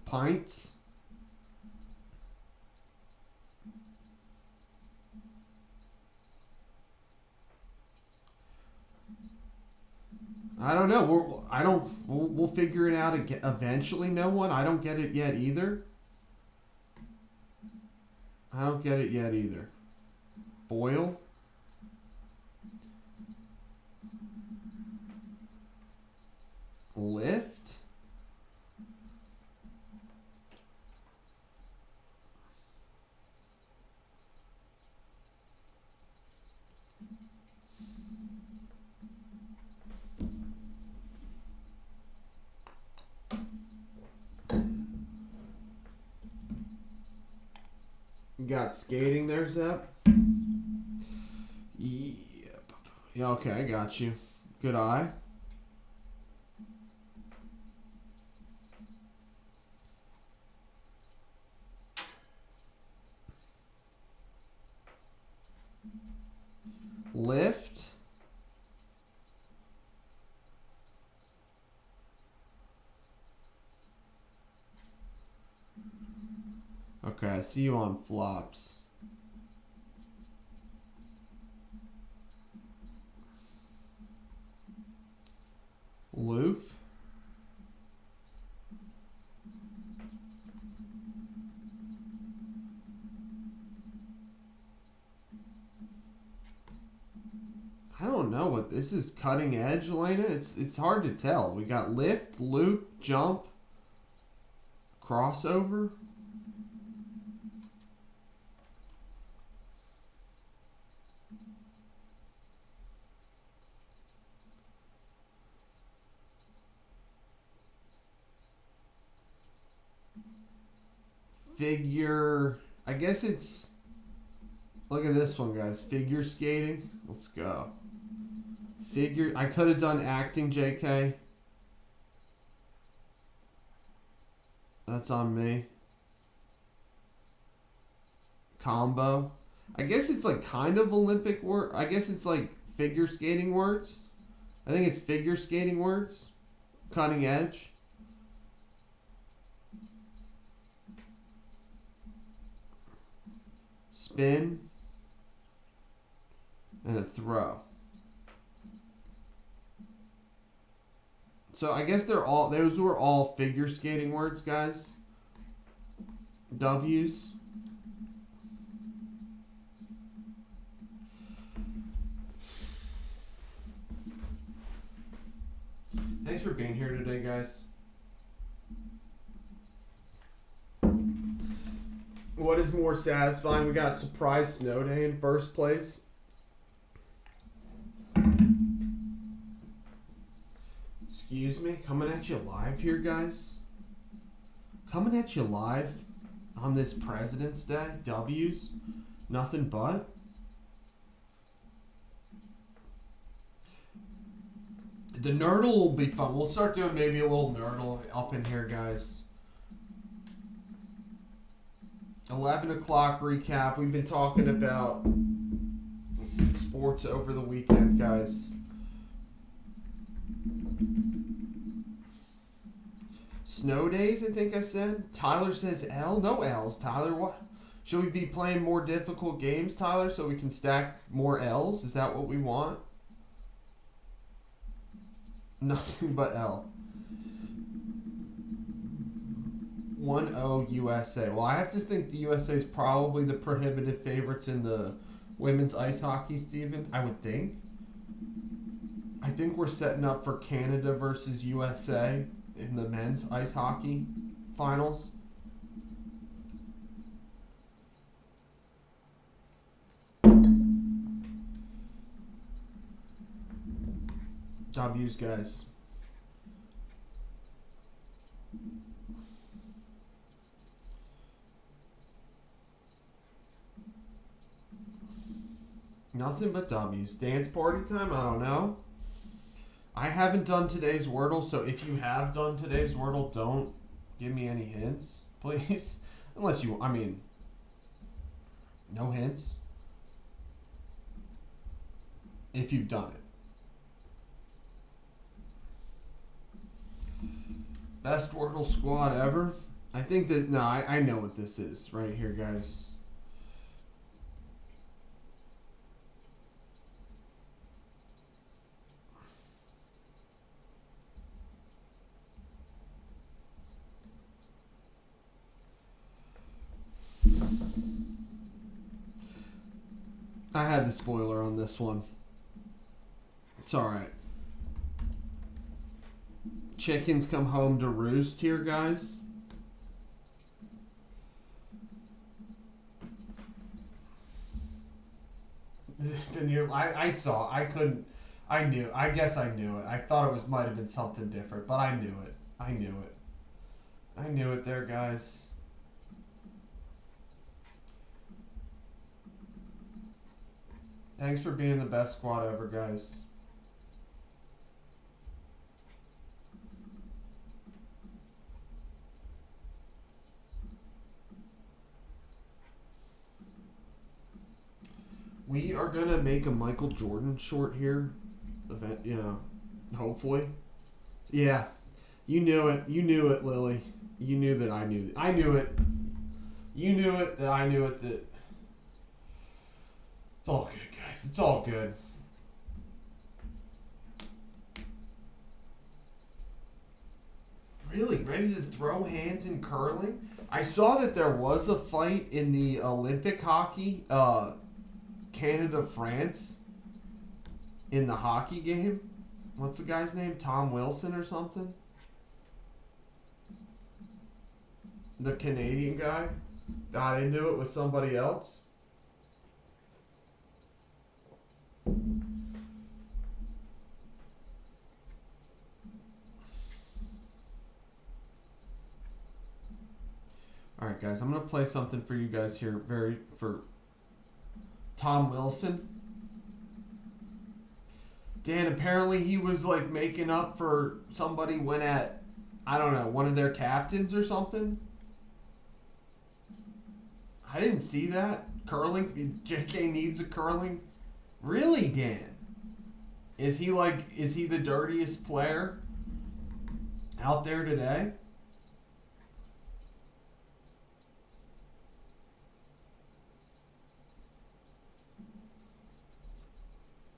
Pints. I don't know. We'll figure it out eventually. No one. I don't get it yet either. Boil. Lift. You got skating there, Zep? Yep. Yeah, okay, I got you. Good eye. Lift. Okay, I see you on flops. Loop. I don't know what this is. Cutting edge, Elena. It's hard to tell. We got lift, loop, jump, crossover. Figure. I guess it's. Look at this one, guys. Figure skating. Let's go. Figure. I could have done acting, JK. That's on me. Combo. I guess it's like kind of Olympic word. I guess it's like figure skating words. I think it's figure skating words. Cutting edge. Spin. And a throw. So I guess those were all figure skating words, guys. W's. Thanks for being here today, guys. What is more satisfying? We got surprise snow day in first place. Excuse me, coming at you live here, guys. Coming at you live on this President's Day. W's. Nothing but. The Nerdle will be fun. We'll start doing maybe a little Nerdle up in here, guys. 11 o'clock recap. We've been talking about sports over the weekend, guys. Snow days, I think I said. Tyler says L. No L's, Tyler. What? Should we be playing more difficult games, Tyler, so we can stack more L's? Is that what we want? Nothing but L. 1-0 USA. Well, I have to think the USA is probably the prohibitive favorites in the women's ice hockey, Steven. I would think. I think we're setting up for Canada versus USA in the men's ice hockey finals. W's, guys. Nothing but W's. Dance party time? I don't know. I haven't done today's Wordle, so if you have done today's Wordle, don't give me any hints, please. Unless you, I mean, no hints. If you've done it. Best Wordle squad ever? I think that, no, I know what this is right here, guys. I had the spoiler on this one. It's alright. Chickens come home to roost here, guys. I saw. I couldn't. I knew. I guess I knew it. I thought it might have been something different, but I knew it. I knew it. I knew it there, guys. Thanks for being the best squad ever, guys. We are going to make a Michael Jordan short here. Event, you know, hopefully. Yeah. You knew it. You knew it, Lily. You knew that I knew it. I knew it. You knew it that I knew it that. It's all good, guys. It's all good. Really? Ready to throw hands in curling? I saw that there was a fight in the Olympic hockey, Canada-France, in the hockey game. What's the guy's name? Tom Wilson or something? The Canadian guy got into it with somebody else. All right, guys, I'm going to play something for you guys here for Tom Wilson. Dan, apparently he was like making up for somebody went at, I don't know, one of their captains or something. I didn't see that. Curling, JK needs a curling. Really, Dan? Is he the dirtiest player out there today?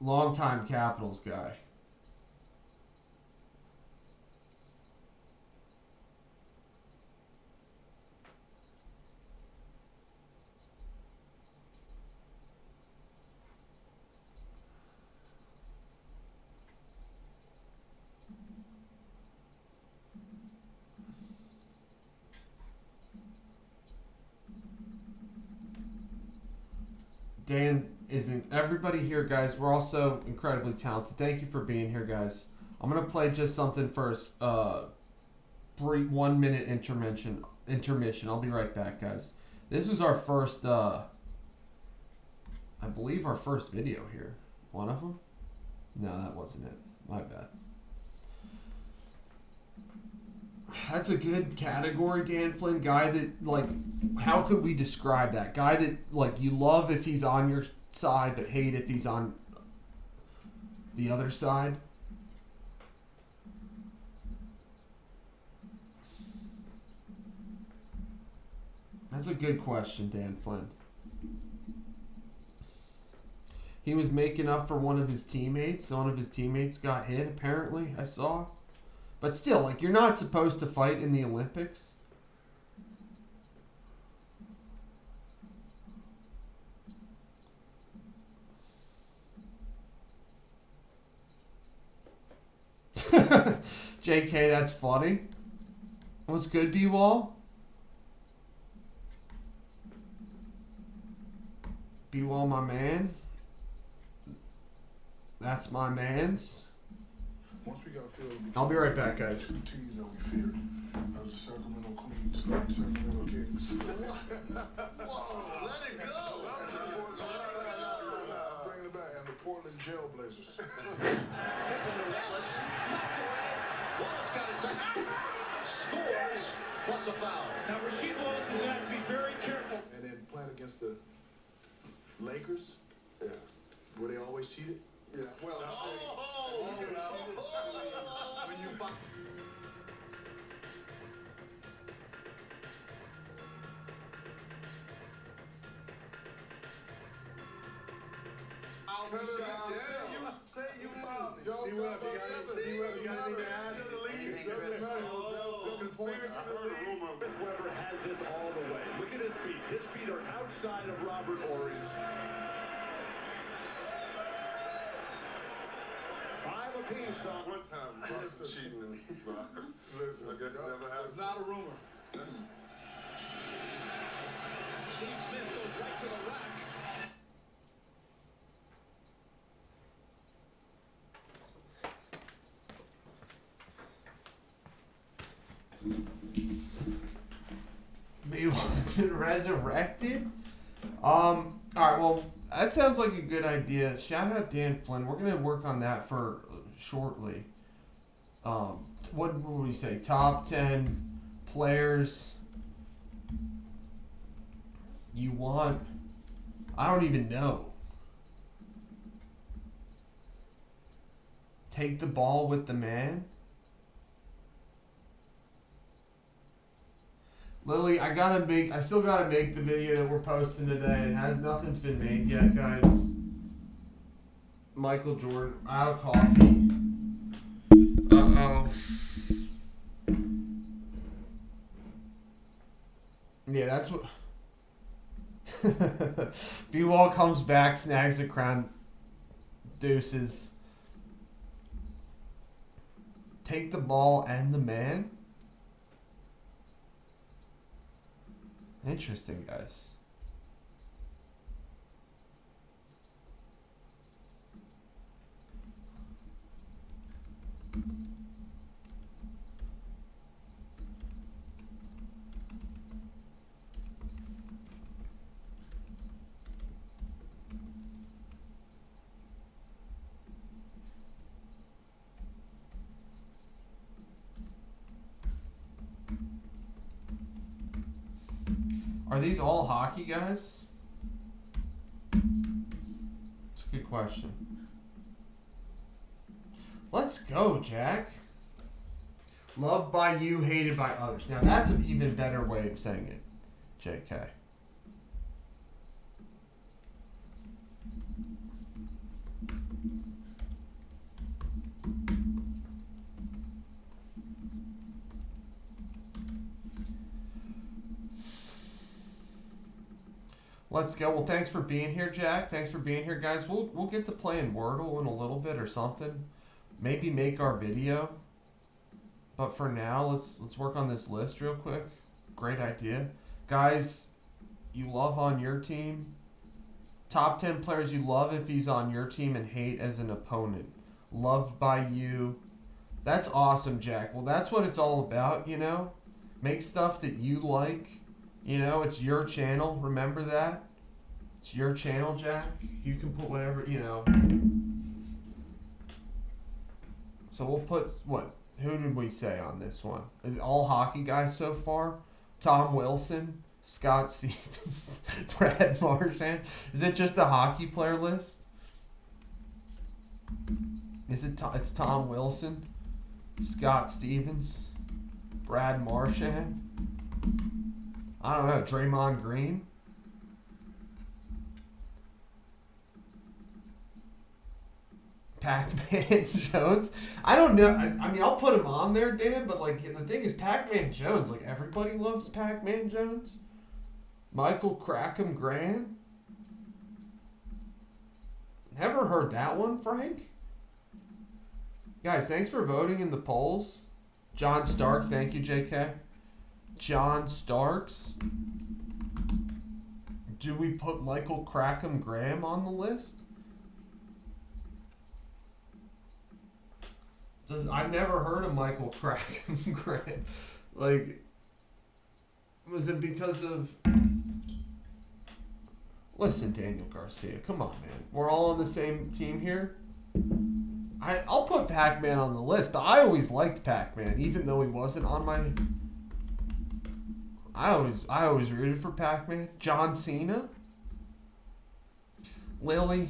Longtime Capitals guy. Dan isn't. Everybody here, guys, we're also incredibly talented. Thank you for being here, guys. I'm going to play just something first. 1 minute intermission. I'll be right back, guys. This was our first, I believe our first video here. One of them? No, that wasn't it. My bad. That's a good category, Dan Flynn. Guy that, like, how could we describe that? Guy that, like, you love if he's on your side, but hate if he's on the other side. That's a good question, Dan Flynn. He was making up for one of his teammates. One of his teammates got hit, apparently, I saw. But still, like, you're not supposed to fight in the Olympics. JK, that's funny. What's good, B-Wall? B-Wall, my man. That's my man's. Once we got filled, I'll be right back, guys. Two teams that we feared. That was the Sacramento Queens and the Sacramento Kings. Whoa, let it go. Bringing it back. And the Portland Jailblazers. Wallace knocked away. Wallace got it back. Scores plus a foul. Now Rasheed Wallace is going to have to be very careful. And then playing against the Lakers, Yeah. where they always cheated. Yeah. Well, When you find cut it out. say you found me. Y'all See what else you got? stop See what else you got anything to add? Doesn't matter. Conspiracy to leave. Chris Webber has this all the way. Look at his feet. His feet are outside of Robert Horry's. 5 apiece on One time, Boston cheating and Listen, I guess it never It's happened. not a rumor. Steve Smith goes right to the rack. B-Wall's been resurrected? Alright, well, that sounds like a good idea. Shout out Dan Flynn. We're going to work on that for shortly. What would we say? Top 10 players you want? I don't even know. Take the ball with the man? Lily, I still gotta make the video that we're posting today. Nothing's been made yet, guys. Michael Jordan, out of coffee. Uh-oh. Yeah, that's what... B-Wall comes back, snags the crown. Deuces. Take the ball and the man? Interesting, guys. Are these all hockey guys? It's a good question. Let's go, Jack. Loved by you, hated by others. Now that's an even better way of saying it, JK. Let's go. Well, thanks for being here, Jack. Thanks for being here, guys. We'll get to playing Wordle in a little bit or something. Maybe make our video. But for now, let's work on this list real quick. Great idea. Guys, you love on your team. Top 10 players you love if he's on your team and hate as an opponent. Loved by you. That's awesome, Jack. Well, that's what it's all about, you know? Make stuff that you like. You know, it's your channel. Remember that? It's your channel, Jack. You can put whatever, you know. So we'll put, what? Who did we say on this one? All hockey guys so far? Tom Wilson, Scott Stevens, Brad Marchand. Is it just a hockey player list? Is it? It's Tom Wilson, Scott Stevens, Brad Marchand. I don't know. Draymond Green. Pac-Man Jones. I don't know. I mean, I'll put him on there, Dan, but like the thing is, Pac-Man Jones. Like everybody loves Pac-Man Jones. Michael Crackham Grant. Never heard that one, Frank. Guys, thanks for voting in the polls. John Starks, thank you, JK. John Starks. Do we put Michael Crackham Graham on the list? I've never heard of Michael Crackham Graham. Like, was it because of... Listen, Daniel Garcia, come on, man. We're all on the same team here. I'll put Pac-Man on the list, but I always liked Pac-Man, even though he wasn't on my... I always rooted for Pac-Man. John Cena? Lily?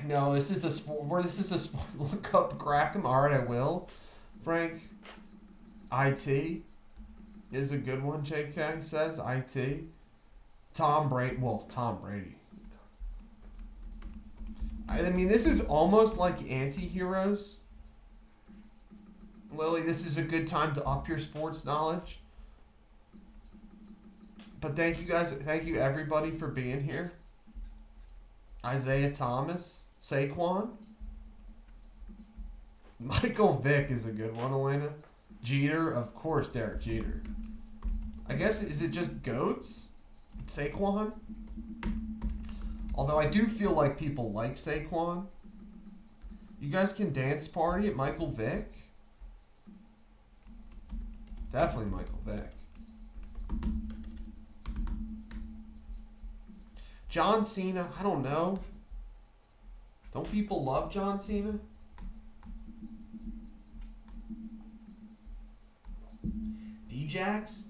No, this is a sport. This is a sport. Look up Crackham. All right, I will. Frank? IT is a good one, JK says. IT. Tom Brady. Well, Tom Brady. I mean, this is almost like anti-heroes. Lily, this is a good time to up your sports knowledge. But thank you guys. Thank you, everybody, for being here. Isaiah Thomas. Saquon. Michael Vick is a good one, Elena. Jeter. Of course, Derek Jeter. I guess, is it just GOATs? Saquon? Although I do feel like people like Saquon. You guys can dance party at Michael Vick? Definitely Michael Vick. John Cena, I don't know. Don't people love John Cena? D-Jax?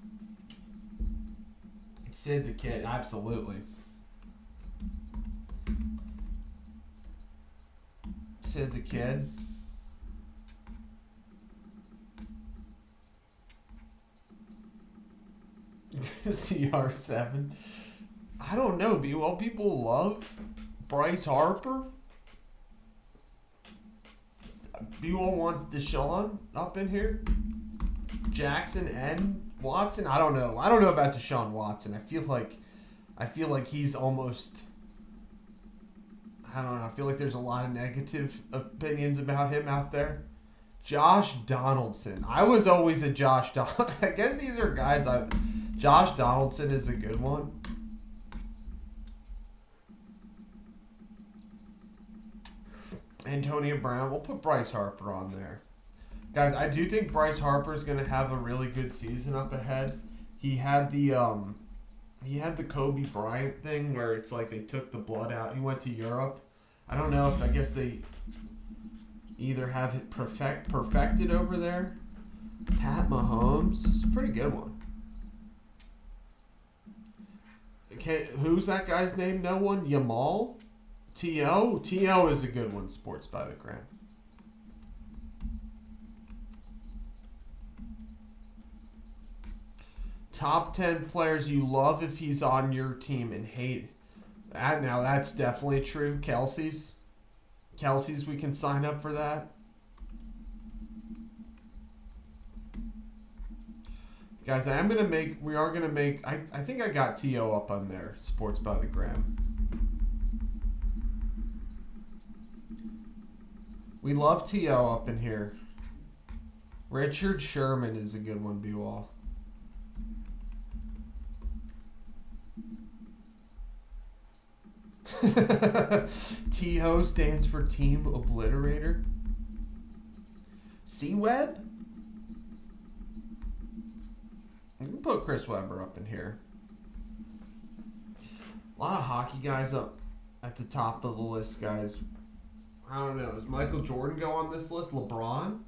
Sid the Kid, absolutely. Sid the Kid. CR7. I don't know, B-Well. People love Bryce Harper. B-Well wants Deshaun up in here. Jackson and Watson. I don't know. I don't know about Deshaun Watson. I feel like he's almost... I don't know. I feel like there's a lot of negative opinions about him out there. Josh Donaldson. I was always a Josh Donaldson. I guess these are guys Josh Donaldson is a good one. Antonio Brown. We'll put Bryce Harper on there. Guys, I do think Bryce Harper is going to have a really good season up ahead. He had the Kobe Bryant thing where it's like they took the blood out. He went to Europe. I don't know if I guess they either have it perfected over there. Pat Mahomes, pretty good one. Okay, who's that guy's name? No one. Yamal. T.O. T.O. is a good one. Sports by the Gram. Top 10 players you love if he's on your team and hate. Now that's definitely true. Kelsey's, we can sign up for that. Guys, we are going to make, I think I got T.O. up on there. Sports by the Gram. We love T.O. up in here. Richard Sherman is a good one, B-Wall. TO stands for Team Obliterator. C-Web? We can put Chris Webber up in here. A lot of hockey guys up at the top of the list, guys. I don't know. Does Michael Jordan go on this list? LeBron?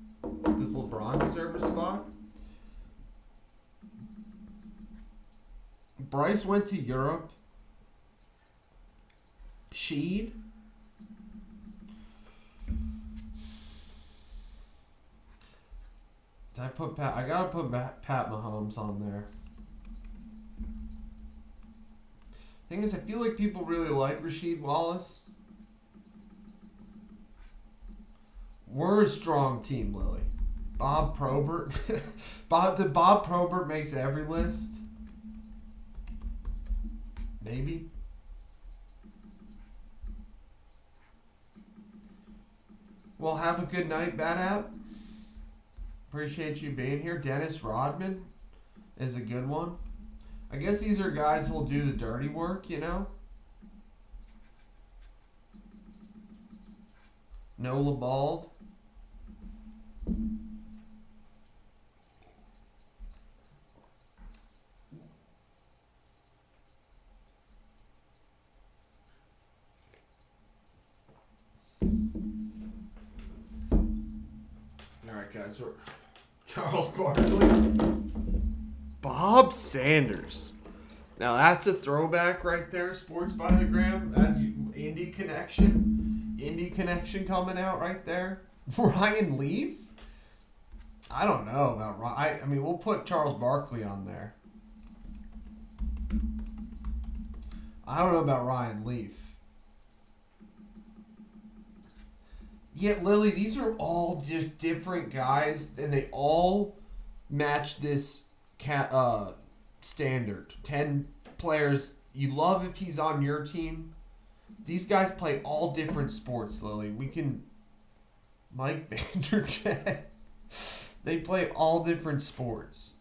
Does LeBron deserve a spot? Bryce went to Europe. Sheed? Did I put Pat? I gotta put Pat Mahomes on there. Thing is, I feel like people really like Rasheed Wallace. We're a strong team, Lily. Bob Probert. Bob Probert makes every list? Maybe. Well, have a good night, Bad App. Appreciate you being here. Dennis Rodman is a good one. I guess these are guys who'll do the dirty work, you know? Nola Bald. Alright, guys. Charles Barkley. Bob Sanders. Now that's a throwback right there. Sports by the Gram. That's Indie Connection. Indie Connection coming out right there. Ryan Leaf? I don't know about Ryan. I mean, we'll put Charles Barkley on there. I don't know about Ryan Leaf. Yeah, Lily, these are all just different guys, and they all match this standard. 10 players. You love if he's on your team. These guys play all different sports, Lily. We can... Mike Vanderjagt. They play all different sports.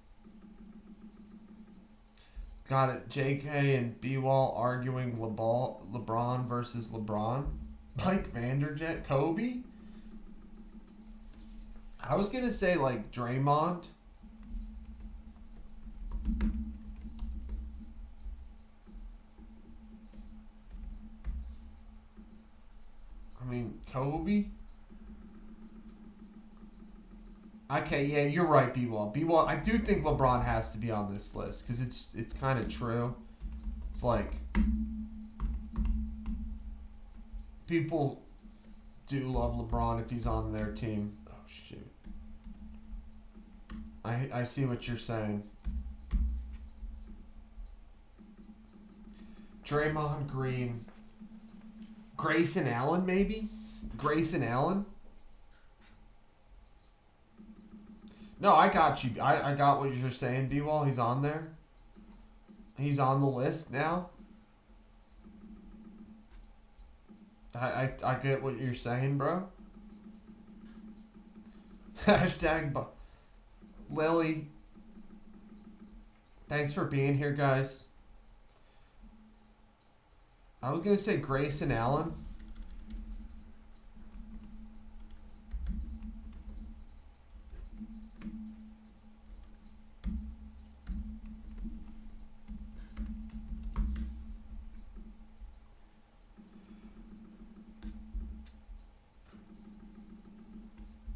Got it. JK and B-Wall arguing LeBron versus LeBron. Mike Vanderjagt. Kobe? I was going to say, like, Draymond. I mean, Kobe? Okay, yeah, you're right, B-Wall. B-Wall, I do think LeBron has to be on this list because it's kind of true. It's like people do love LeBron if he's on their team. Oh, shoot. I see what you're saying. Draymond Green. Grayson Allen, maybe? Grayson Allen? No, I got you. I got what you're saying, B-Wall. He's on there. He's on the list now. I get what you're saying, bro. Hashtag Lily. Thanks for being here, guys. I was going to say Grayson Allen.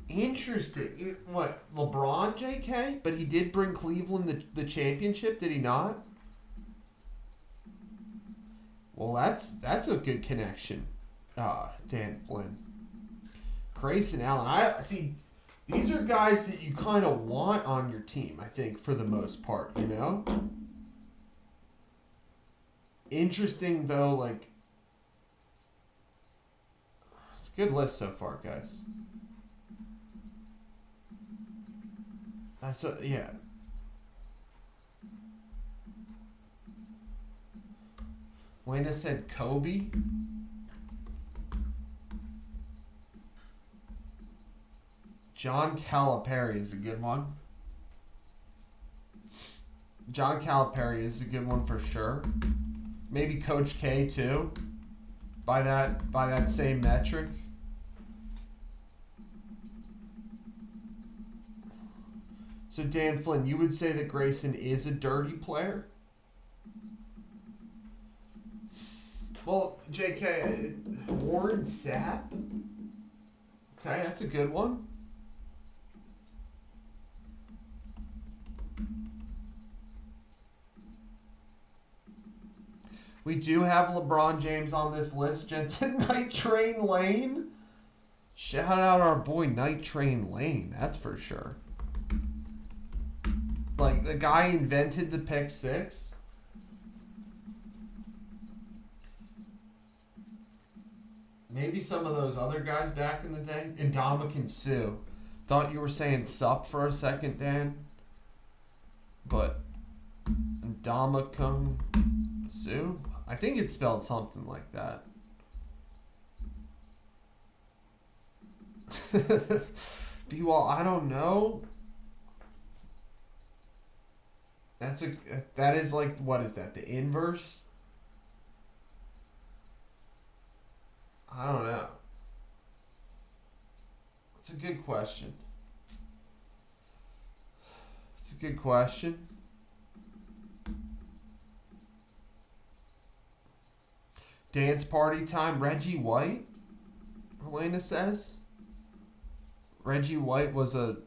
Interesting. What, LeBron, JK? But he did bring Cleveland the championship, did he not? Well, that's a good connection. Dan Flynn. Grayson Allen. I see. These are guys that you kind of want on your team, I think, for the most part, you know? Interesting, though, like... It's a good list so far, guys. That's a, yeah. Lena said Kobe. John Calipari is a good one. John Calipari is a good one for sure. Maybe Coach K too. by that same metric. So Dan Flynn, you would say that Grayson is a dirty player? Well, JK, Warren Sapp? Okay, that's a good one. We do have LeBron James on this list, Jensen. Night Train Lane. Shout out our boy Night Train Lane, that's for sure. Like, the guy invented the pick six. Maybe some of those other guys back in the day. Ndamukong Suh. Thought you were saying sup for a second, Dan. But Ndamukong Suh? I think it's spelled something like that. B-Wall, I don't know. That is like, what is that? The inverse? I don't know. It's a good question. It's a good question. Dance party time. Reggie White, Elena says. Reggie White was a...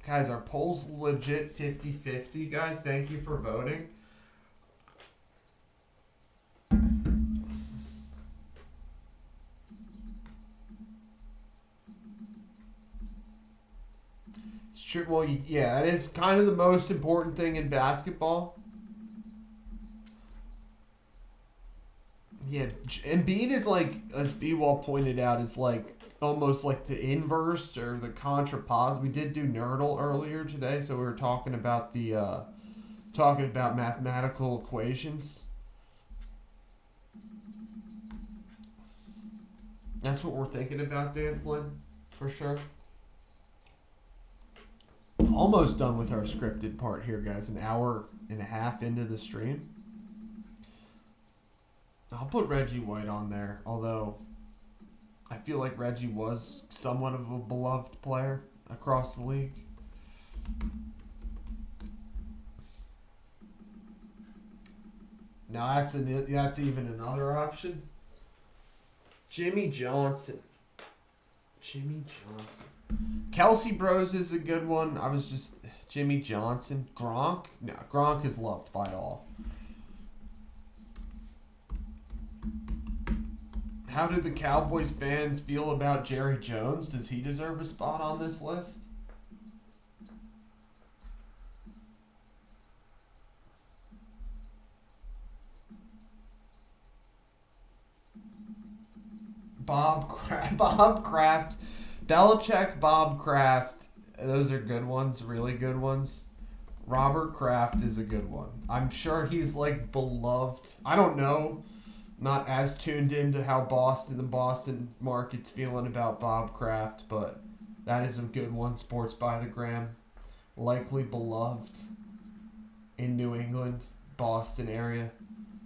Guys, our poll's legit 50-50, guys. Thank you for voting. It's true. Well, yeah, that is kind of the most important thing in basketball. Yeah, Embiid is like, as B-Wall pointed out, is like almost like the inverse or the contrapos. We did do Nerdle earlier today, so we were talking about the mathematical equations. That's what we're thinking about, Dan Flynn, for sure. Almost done with our scripted part here, guys. An hour and a half into the stream. I'll put Reggie White on there, although I feel like Reggie was somewhat of a beloved player across the league. Now that's even another option. Jimmy Johnson. Kelsey Bros is a good one. Jimmy Johnson. Gronk? No, Gronk is loved by all. How do the Cowboys fans feel about Jerry Jones? Does he deserve a spot on this list? Bob Kraft. Belichick, Bob Kraft. Those are good ones, really good ones. Robert Kraft is a good one. I'm sure he's like beloved. I don't know. Not as tuned into how the Boston market's feeling about Bob Kraft, but that is a good one. Sports by the Gram. Likely beloved in New England, Boston area.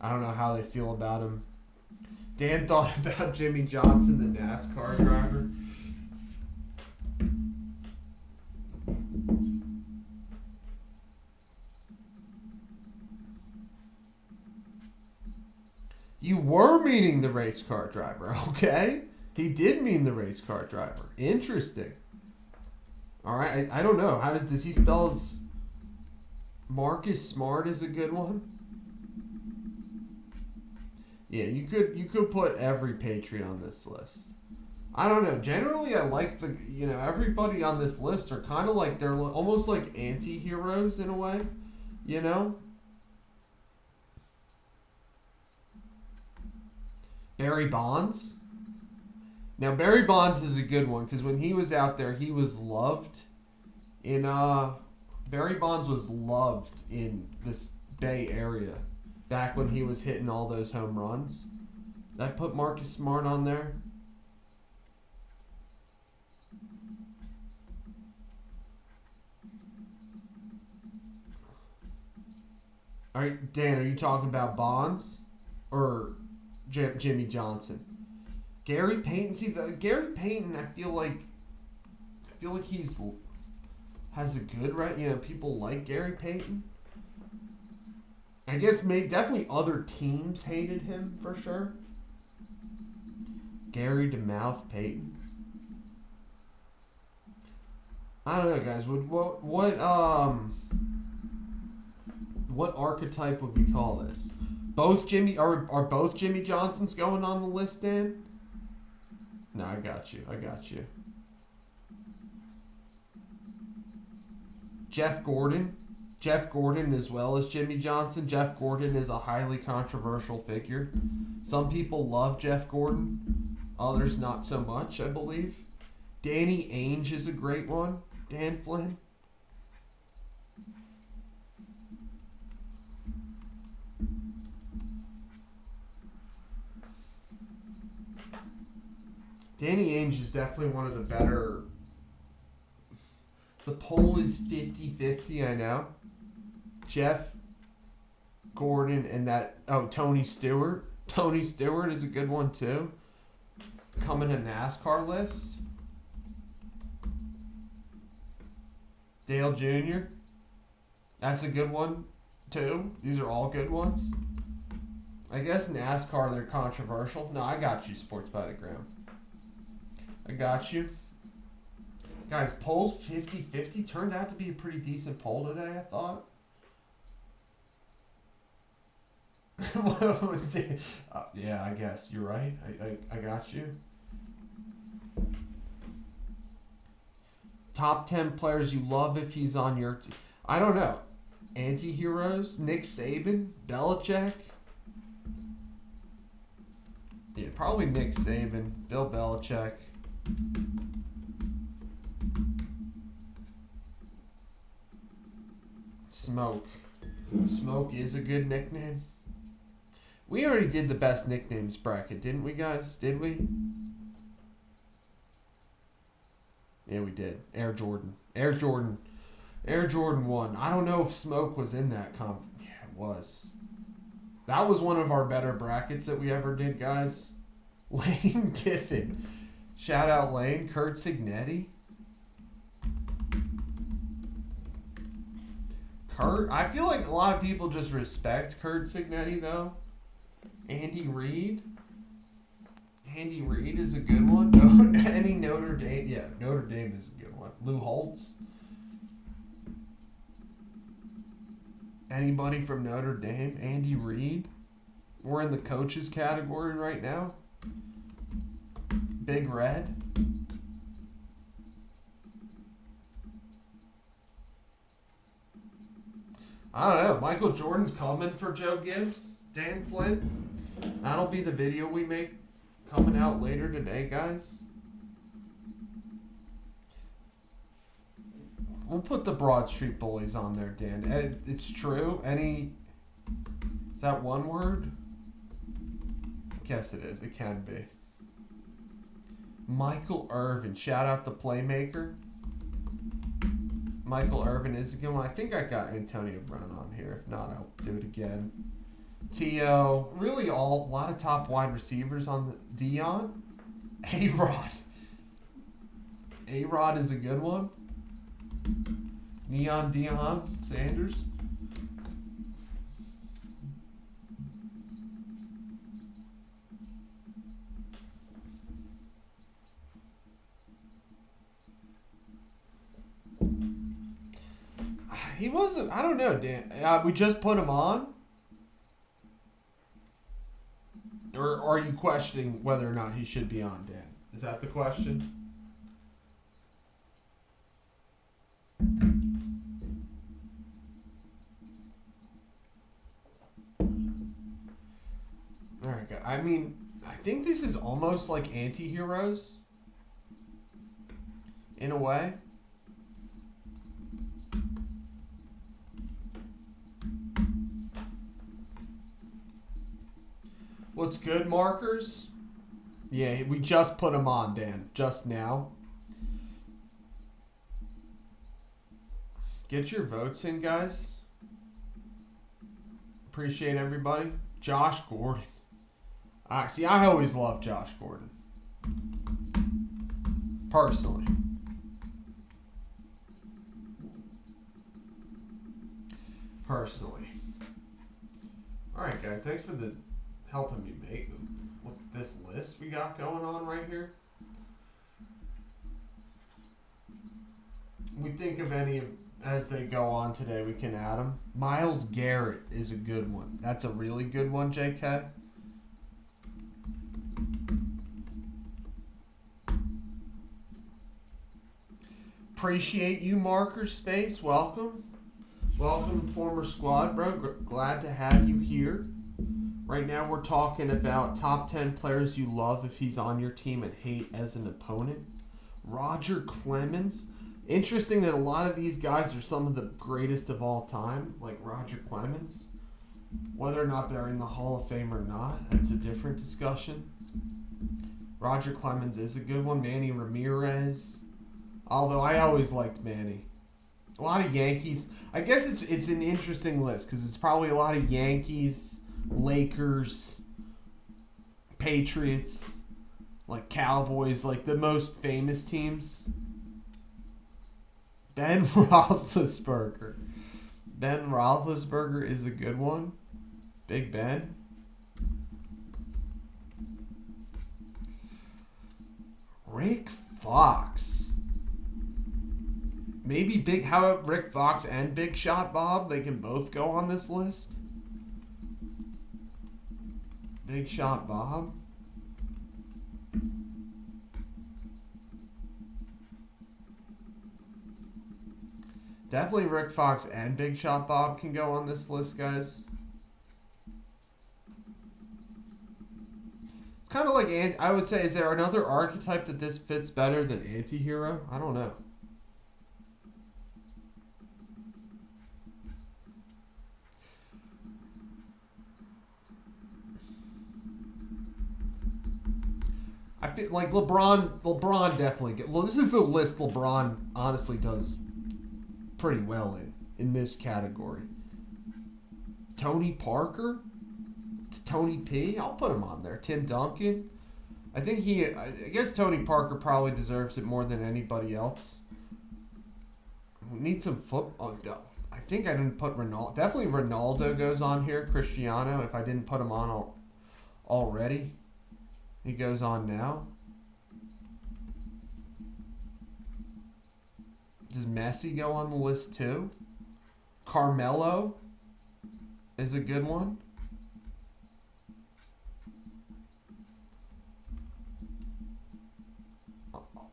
I don't know how they feel about him. Dan thought about Jimmy Johnson, the NASCAR driver. You were meaning the race car driver, okay? He did mean the race car driver. Interesting. All right, I don't know. Does he spell his... Marcus Smart is a good one. Yeah, you could put every Patriot on this list. I don't know. Generally, I like everybody on this list are kind of like, they're almost like anti-heroes in a way, you know? Barry Bonds. Now, Barry Bonds is a good one because when he was out there, he was loved. Barry Bonds was loved in this Bay Area back when he was hitting all those home runs. Did I put Marcus Smart on there? All right, Dan, are you talking about Bonds? or Jimmy Johnson. Gary Payton, Gary Payton, I feel like he's has a good right. You know, people like Gary Payton. I guess definitely other teams hated him for sure. Gary DeMouth Payton. I don't know, guys. What archetype would we call this? Both Jimmy are both Jimmy Johnsons going on the list, Dan? No, I got you. Jeff Gordon as well as Jimmy Johnson. Jeff Gordon is a highly controversial figure. Some people love Jeff Gordon, others not so much, I believe. Danny Ainge is a great one. Dan Flynn. Danny Ainge is definitely one of the better. The poll is 50-50, I know. Jeff Gordon and Tony Stewart. Tony Stewart is a good one too. Coming to NASCAR list. Dale Jr. That's a good one too. These are all good ones. I guess NASCAR, they're controversial. No, I got you, Sports by the Gram. I got you. Guys, polls 50-50 turned out to be a pretty decent poll today, I thought. Yeah, I guess. You're right. I got you. Top 10 players you love if he's on your team. I don't know. Anti-heroes? Nick Saban? Belichick? Yeah, probably Nick Saban. Bill Belichick. Smoke. Smoke is a good nickname. We already did the best nicknames bracket, didn't we, guys? Did we? Yeah, we did. Air Jordan 1. I don't know if Smoke was in that comp. Yeah, it was. That was one of our better brackets that we ever did, guys. Lane Kiffin. Shout out Lane. Kurt Signetti. Kurt, I feel like a lot of people just respect Kurt Signetti, though. Andy Reid. Andy Reid is a good one. No, any Notre Dame. Yeah, Notre Dame is a good one. Lou Holtz. Anybody from Notre Dame? Andy Reid. We're in the coaches category right now. Big Red. I don't know. Michael Jordan's coming for Joe Gibbs. Dan Flynn. That'll be the video we make coming out later today, guys. We'll put the Broad Street Bullies on there, Dan. It's true. Is that one word? I guess it is. It can be. Michael Irvin. Shout out the playmaker. Michael Irvin is a good one. I think I got Antonio Brown on here. If not, I'll do it again. T.O. Really a lot of top wide receivers on the Dion. A-Rod. A-Rod is a good one. Neon Deion Sanders. He wasn't, I don't know, Dan. We just put him on? Or are you questioning whether or not he should be on, Dan? Is that the question? Alright, guys. I mean, I think this is almost like anti-heroes. In a way. What's good, markers? Yeah, we just put them on, Dan. Just now. Get your votes in, guys. Appreciate everybody. Josh Gordon. See, I always loved Josh Gordon. Personally. Alright, guys. Thanks for helping me make look at this list we got going on right here. We think of any of as they go on today, we can add them. Myles Garrett is a good one. That's a really good one, JK. Appreciate you, Marker Space. Welcome. Welcome, former squad, bro. Glad to have you here. Right now, we're talking about top 10 players you love if he's on your team and hate as an opponent. Roger Clemens. Interesting that a lot of these guys are some of the greatest of all time, like Roger Clemens. Whether or not they're in the Hall of Fame or not, that's a different discussion. Roger Clemens is a good one. Manny Ramirez. Although I always liked Manny. A lot of Yankees. I guess it's an interesting list because it's probably a lot of Yankees, Lakers, Patriots, like Cowboys, like the most famous teams. Ben Roethlisberger. Ben Roethlisberger is a good one. Big Ben. Rick Fox. Maybe how about Rick Fox and Big Shot Bob? They can both go on this list. Big Shot Bob. Definitely Rick Fox and Big Shot Bob can go on this list, guys. It's kind of like, I would say, is there another archetype that this fits better than Antihero? I don't know. I feel like LeBron definitely well, this is a list LeBron honestly does pretty well in this category. Tony Parker, Tony P, I'll put him on there. Tim Duncan. I guess Tony Parker probably deserves it more than anybody else. We need some football. I think I didn't put Ronaldo. Definitely Ronaldo goes on here. Cristiano, if I didn't put him on already. He goes on now. Does Messi go on the list too? Carmelo is a good one.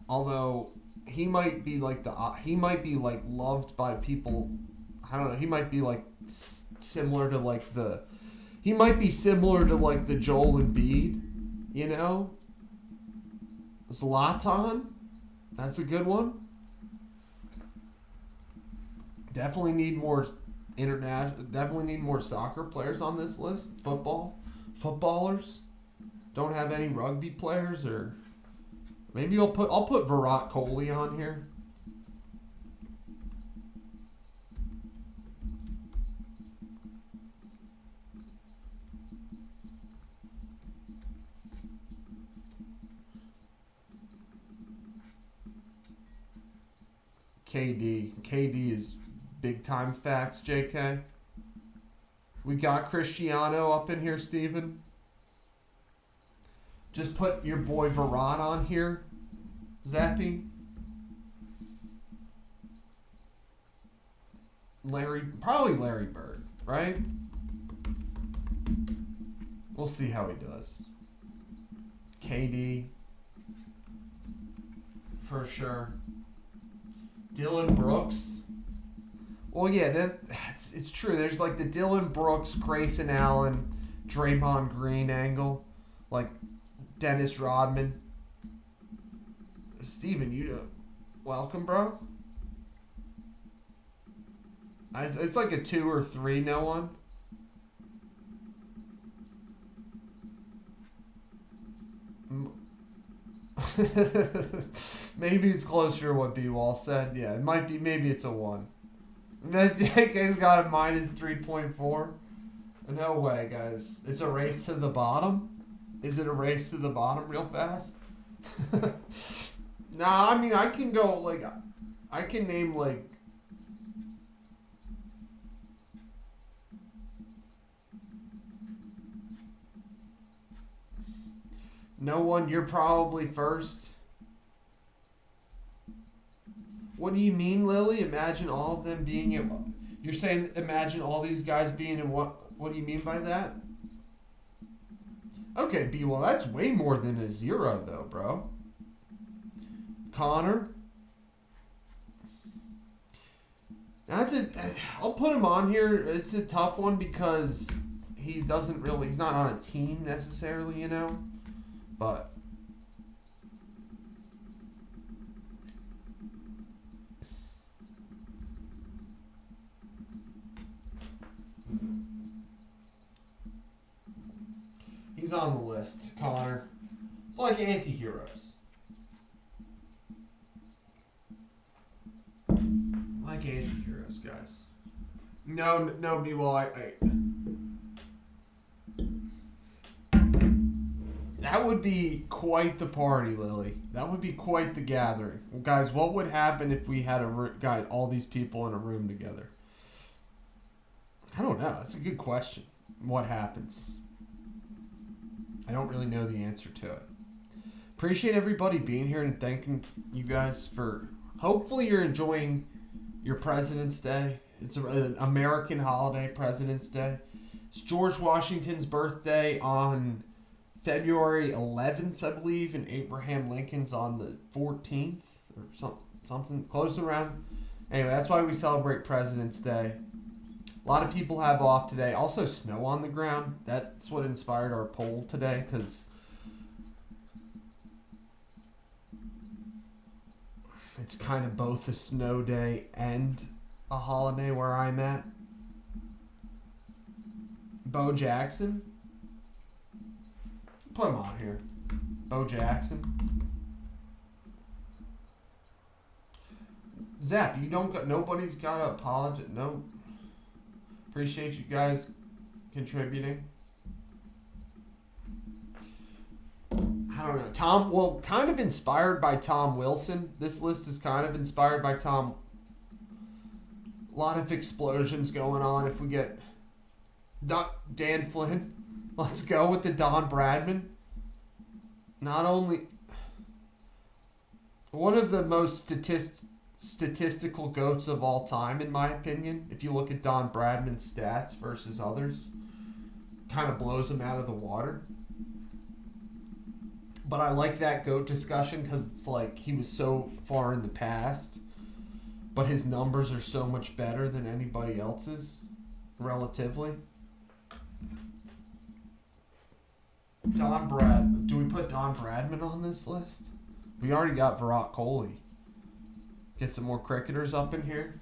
Although he might be like loved by people. I don't know. He might be like similar to like the Joel Embiid, you know. Zlatan, that's a good one. Definitely need more Definitely need more soccer players on this list. Footballers. Don't have any rugby players, or maybe I'll put Virat Kohli on here. KD is big time facts, JK. We got Cristiano up in here, Steven. Just put your boy Virat on here, Zappy. Probably Larry Bird, right? We'll see how he does. KD, for sure. Dylan Brooks. Well, yeah, it's true. There's like the Dylan Brooks, Grayson Allen, Draymond Green angle, like Dennis Rodman. Steven, welcome, bro. It's like a 2 or 3, no one. Maybe it's closer to what B-Wall said. Yeah, it might be. Maybe it's a 1. That JK's got a minus 3.4. No way, guys. It's a race to the bottom. Is it a race to the bottom real fast? Nah, I mean, I can go, like, I can name, like, no one, you're probably first. What do you mean, Lily? Imagine all of them being in, you're saying imagine all these guys being in what do you mean by that? Okay, B, well, that's way more than a 0, though, bro. Connor. I'll put him on here. It's a tough one because he's not on a team necessarily, you know? But he's on the list, Connor. It's like anti-heroes. Like anti-heroes, guys. No, B-Wall, that would be quite the party, Lily. That would be quite the gathering. Well, guys, what would happen if we had all these people in a room together? I don't know. That's a good question. What happens? I don't really know the answer to it. Appreciate everybody being here and thanking you guys for... Hopefully you're enjoying your President's Day. It's an American holiday, President's Day. It's George Washington's birthday on February 11th, I believe, and Abraham Lincoln's on the 14th or something close around. Anyway, that's why we celebrate President's Day. A lot of people have off today. Also, snow on the ground. That's what inspired our poll today, because it's kind of both a snow day and a holiday where I'm at. Bo Jackson. Put him on here. Bo Jackson. Zap, nobody's got to apologize. No. Appreciate you guys contributing. I don't know. Kind of inspired by Tom Wilson. This list is kind of inspired by Tom. A lot of explosions going on. If we get Dan Flynn, let's go with the Don Bradman. Not only one of the most statistical goats of all time, in my opinion. If you look at Don Bradman's stats versus others, kind of blows him out of the water. But I like that GOAT discussion because it's like he was so far in the past, but his numbers are so much better than anybody else's, relatively. Do we put Don Bradman on this list? We already got Virat Kohli. Get some more cricketers up in here.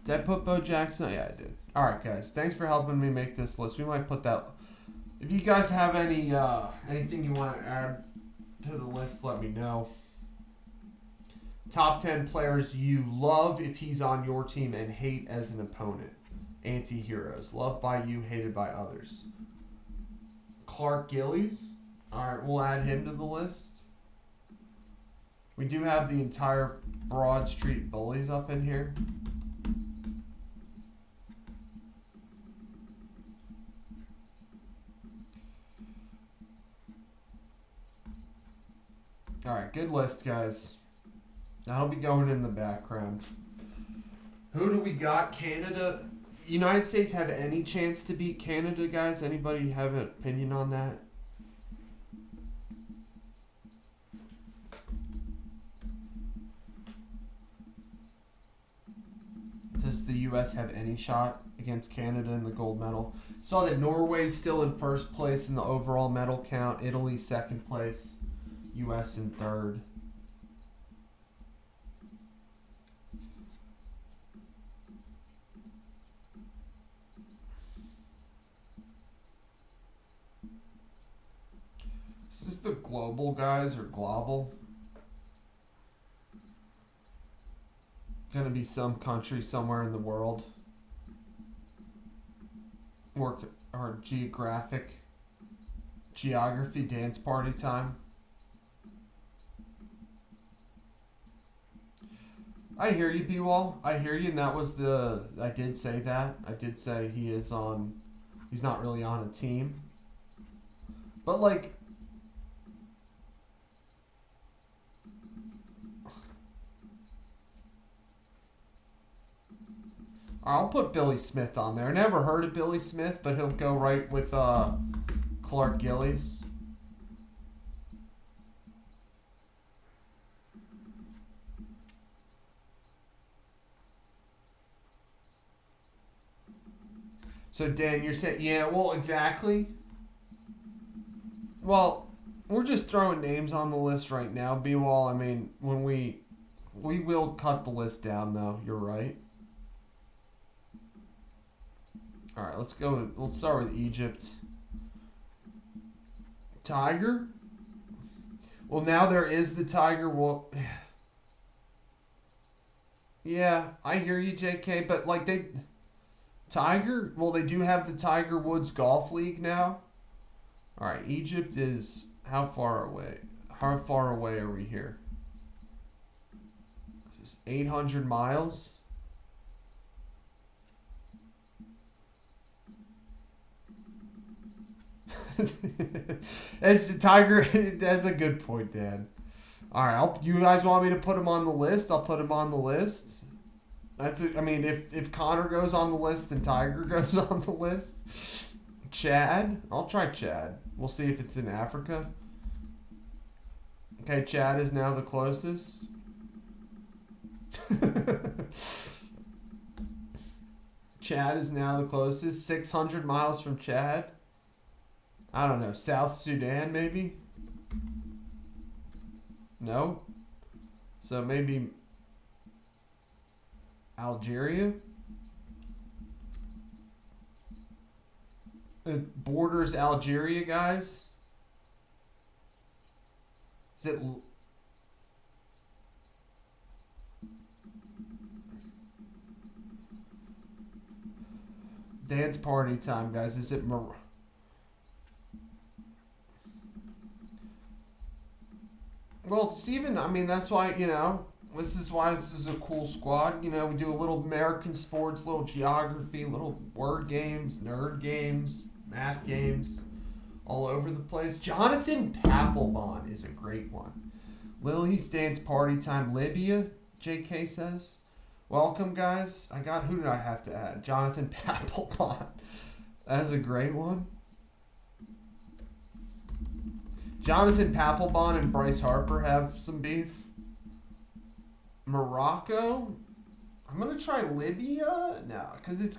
Did I put Bo Jackson? Yeah, I did. Alright, guys. Thanks for helping me make this list. We might put that... If you guys have anything you want to add to the list, let me know. Top 10 players you love if he's on your team and hate as an opponent. Anti-heroes. Loved by you, hated by others. Clark Gillies. Alright, we'll add him to the list. We do have the entire Broad Street Bullies up in here. Alright, good list, guys. That'll be going in the background. Who do we got? Canada. United States have any chance to beat Canada, guys? Anybody have an opinion on that? Does the U.S. have any shot against Canada in the gold medal? Saw that Norway's still in first place in the overall medal count. Italy second place. U.S. in third. Is this the global guys or global? Gonna be some country somewhere in the world. work our geography dance party time. I hear you, B-Wall. I hear you, and that was I did say that. I did say he's not really on a team. But, like, I'll put Billy Smith on there. I never heard of Billy Smith, but he'll go right with Clark Gillies. So, Dan, you're saying, yeah, well, exactly. Well, we're just throwing names on the list right now, B-Wall. I mean, when we will cut the list down, though. You're right. All right, let's start with Egypt. Tiger? Well, now there is the Tiger. Well, yeah, I hear you, JK, but like Tiger? Well, they do have the Tiger Woods Golf League now. All right, Egypt is how far away? How far away are we here? Just 800 miles. As the Tiger, that's a good point, Dan. All right, you guys want me to put him on the list? I'll put him on the list. I mean, if Connor goes on the list, then Tiger goes on the list. Chad? I'll try Chad. We'll see if it's in Africa. Okay, Chad is now the closest. Chad is now the closest. 600 miles from Chad. I don't know. South Sudan, maybe? No? So maybe Algeria? It borders Algeria, guys? Is it... Dance party time, guys. Is it... Well, Steven, I mean, that's why, this is why this is a cool squad. We do a little American sports, little geography, little word games, nerd games, math games, all over the place. Jonathan Papelbon is a great one. Lily's dance party time, Libya, JK says. Welcome, guys. Who did I have to add? Jonathan Papelbon. That's a great one. Jonathan Papelbon and Bryce Harper have some beef. Morocco? I'm going to try Libya? No, because it's...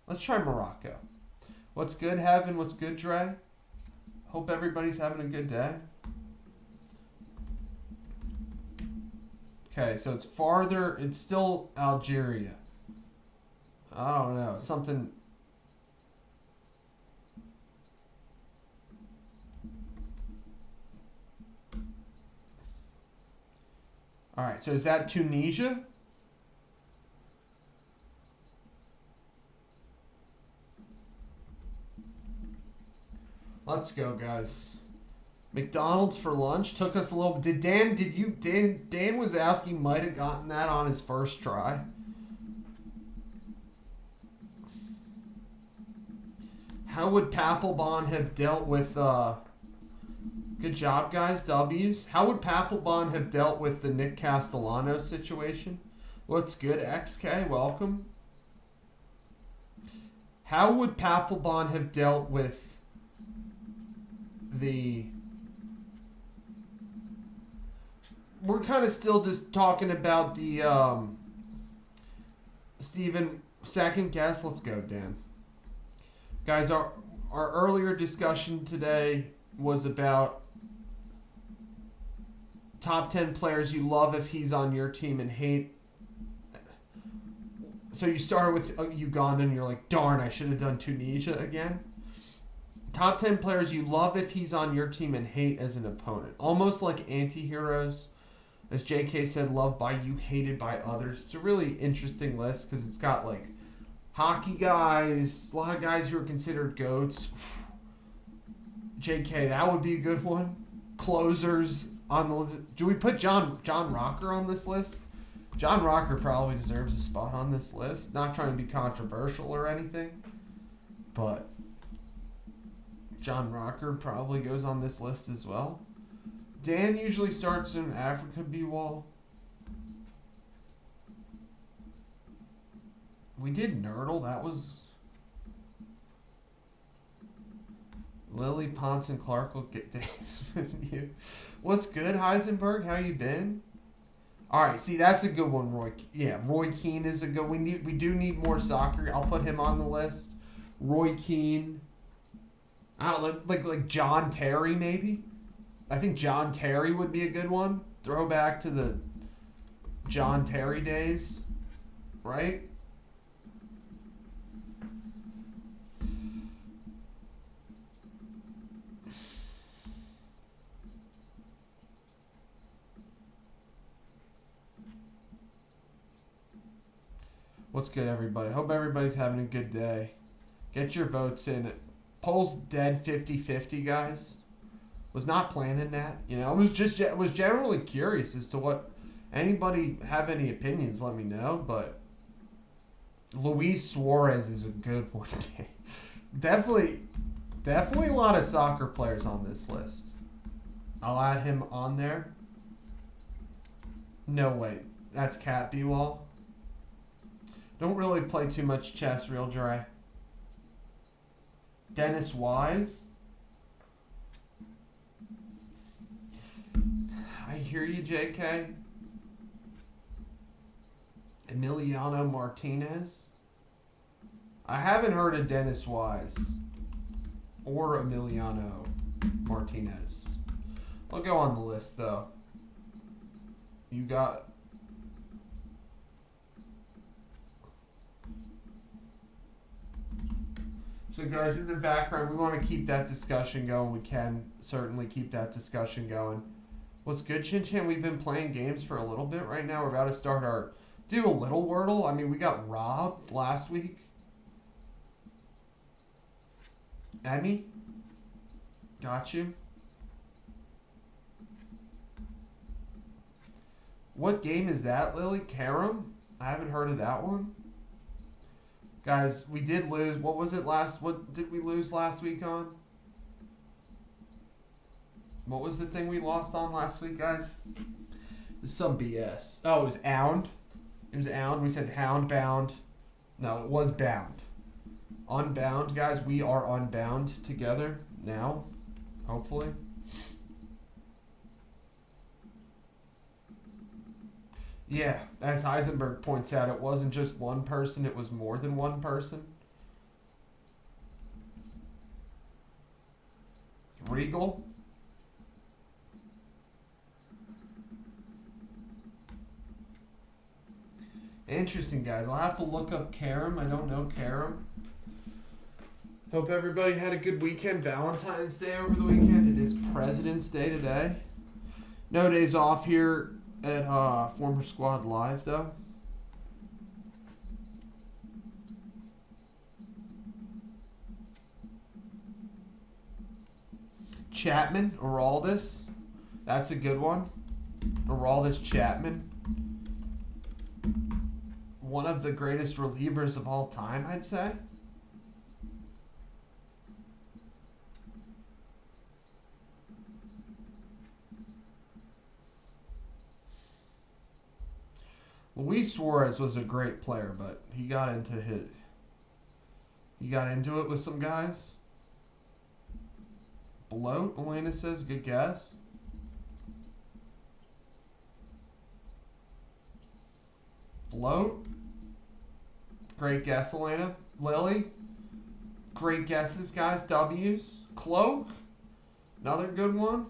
Let's try Morocco. What's good, Heaven? What's good, Dre? Hope everybody's having a good day. Okay, so it's farther. It's still Algeria. I don't know. Something... All right, so is that Tunisia? Let's go, guys. McDonald's for lunch took us a little... Dan Wazowski might have gotten that on his first try. How would Papelbon have dealt with... Good job, guys. W's. How would Papelbon have dealt with the Nick Castellano situation? What's good, XK? Welcome. How would Papelbon have dealt with the... We're kind of still just talking about the... Steven, second guess. Let's go, Dan. Guys, our earlier discussion today was about... Top 10 players you love if he's on your team and hate. So you started with Uganda and you're like, darn, I should have done Tunisia again. Top 10 players you love if he's on your team and hate as an opponent. Almost like anti-heroes. As JK said, loved by you, hated by others. It's a really interesting list because it's got like Hockey guys, a lot of guys who are considered GOATs. JK, that would be a good one. Closers on the list. Do we put John Rocker on this list? John Rocker probably deserves a spot on this list. Not trying to be controversial or anything, but John Rocker probably goes on this list as well. Dan usually starts in Africa B-Wall. We did Nerdle. That was... Lily, Ponce, and Clark will get days with you. What's good, Heisenberg? How you been? All right, see, that's a good one, Roy. Yeah, Roy Keane is a good... We do need more soccer. I'll put him on the list. Roy Keane. I don't know, like John Terry, maybe? I think John Terry would be a good one. Throwback to the John Terry days, right? What's good, everybody? Hope everybody's having a good day. Get your votes in. Poll's dead 50-50, guys. Was not planning that. You know, was generally curious as to what... Anybody have any opinions, let me know. But Luis Suarez is a good one. Definitely a lot of soccer players on this list. I'll add him on there. No, wait. That's Cat B-Wall. Don't really play too much chess, Real Dre. Dennis Wise. I hear you, JK. Emiliano Martinez. I haven't heard of Dennis Wise or Emiliano Martinez. I'll go on the list, though. You got... So, guys, in the background, we want to keep that discussion going. We can certainly keep that discussion going. What's good, Chin Chin? We've been playing games for a little bit right now. We're about to start our... Do a little Wordle. I mean, we got robbed last week. Emmy? Got you. What game is that, Lily? Carom? I haven't heard of that one. Guys, we did lose. What was it last? What did we lose last week on? What was the thing we lost on last week, guys? It's some BS. Oh, it was Ound. It was Ound. We said Houndbound. No, it was Bound. Unbound, guys. We are unbound together now, hopefully. Yeah, as Heisenberg points out, it wasn't just one person, it was more than one person. Regal. Interesting, guys. I'll have to look up Karam. I don't know Karam. Hope everybody had a good weekend. Valentine's Day over the weekend. It is President's Day today. No days off here at Former Squad Live, though. Chapman, Araldis. That's a good one. Araldis Chapman. One of the greatest relievers of all time, I'd say. Luis Suarez was a great player, but he got into it with some guys. Bloat, Elena says, good guess. Float. Great guess, Elena. Lily. Great guesses, guys. W's. Cloak. Another good one.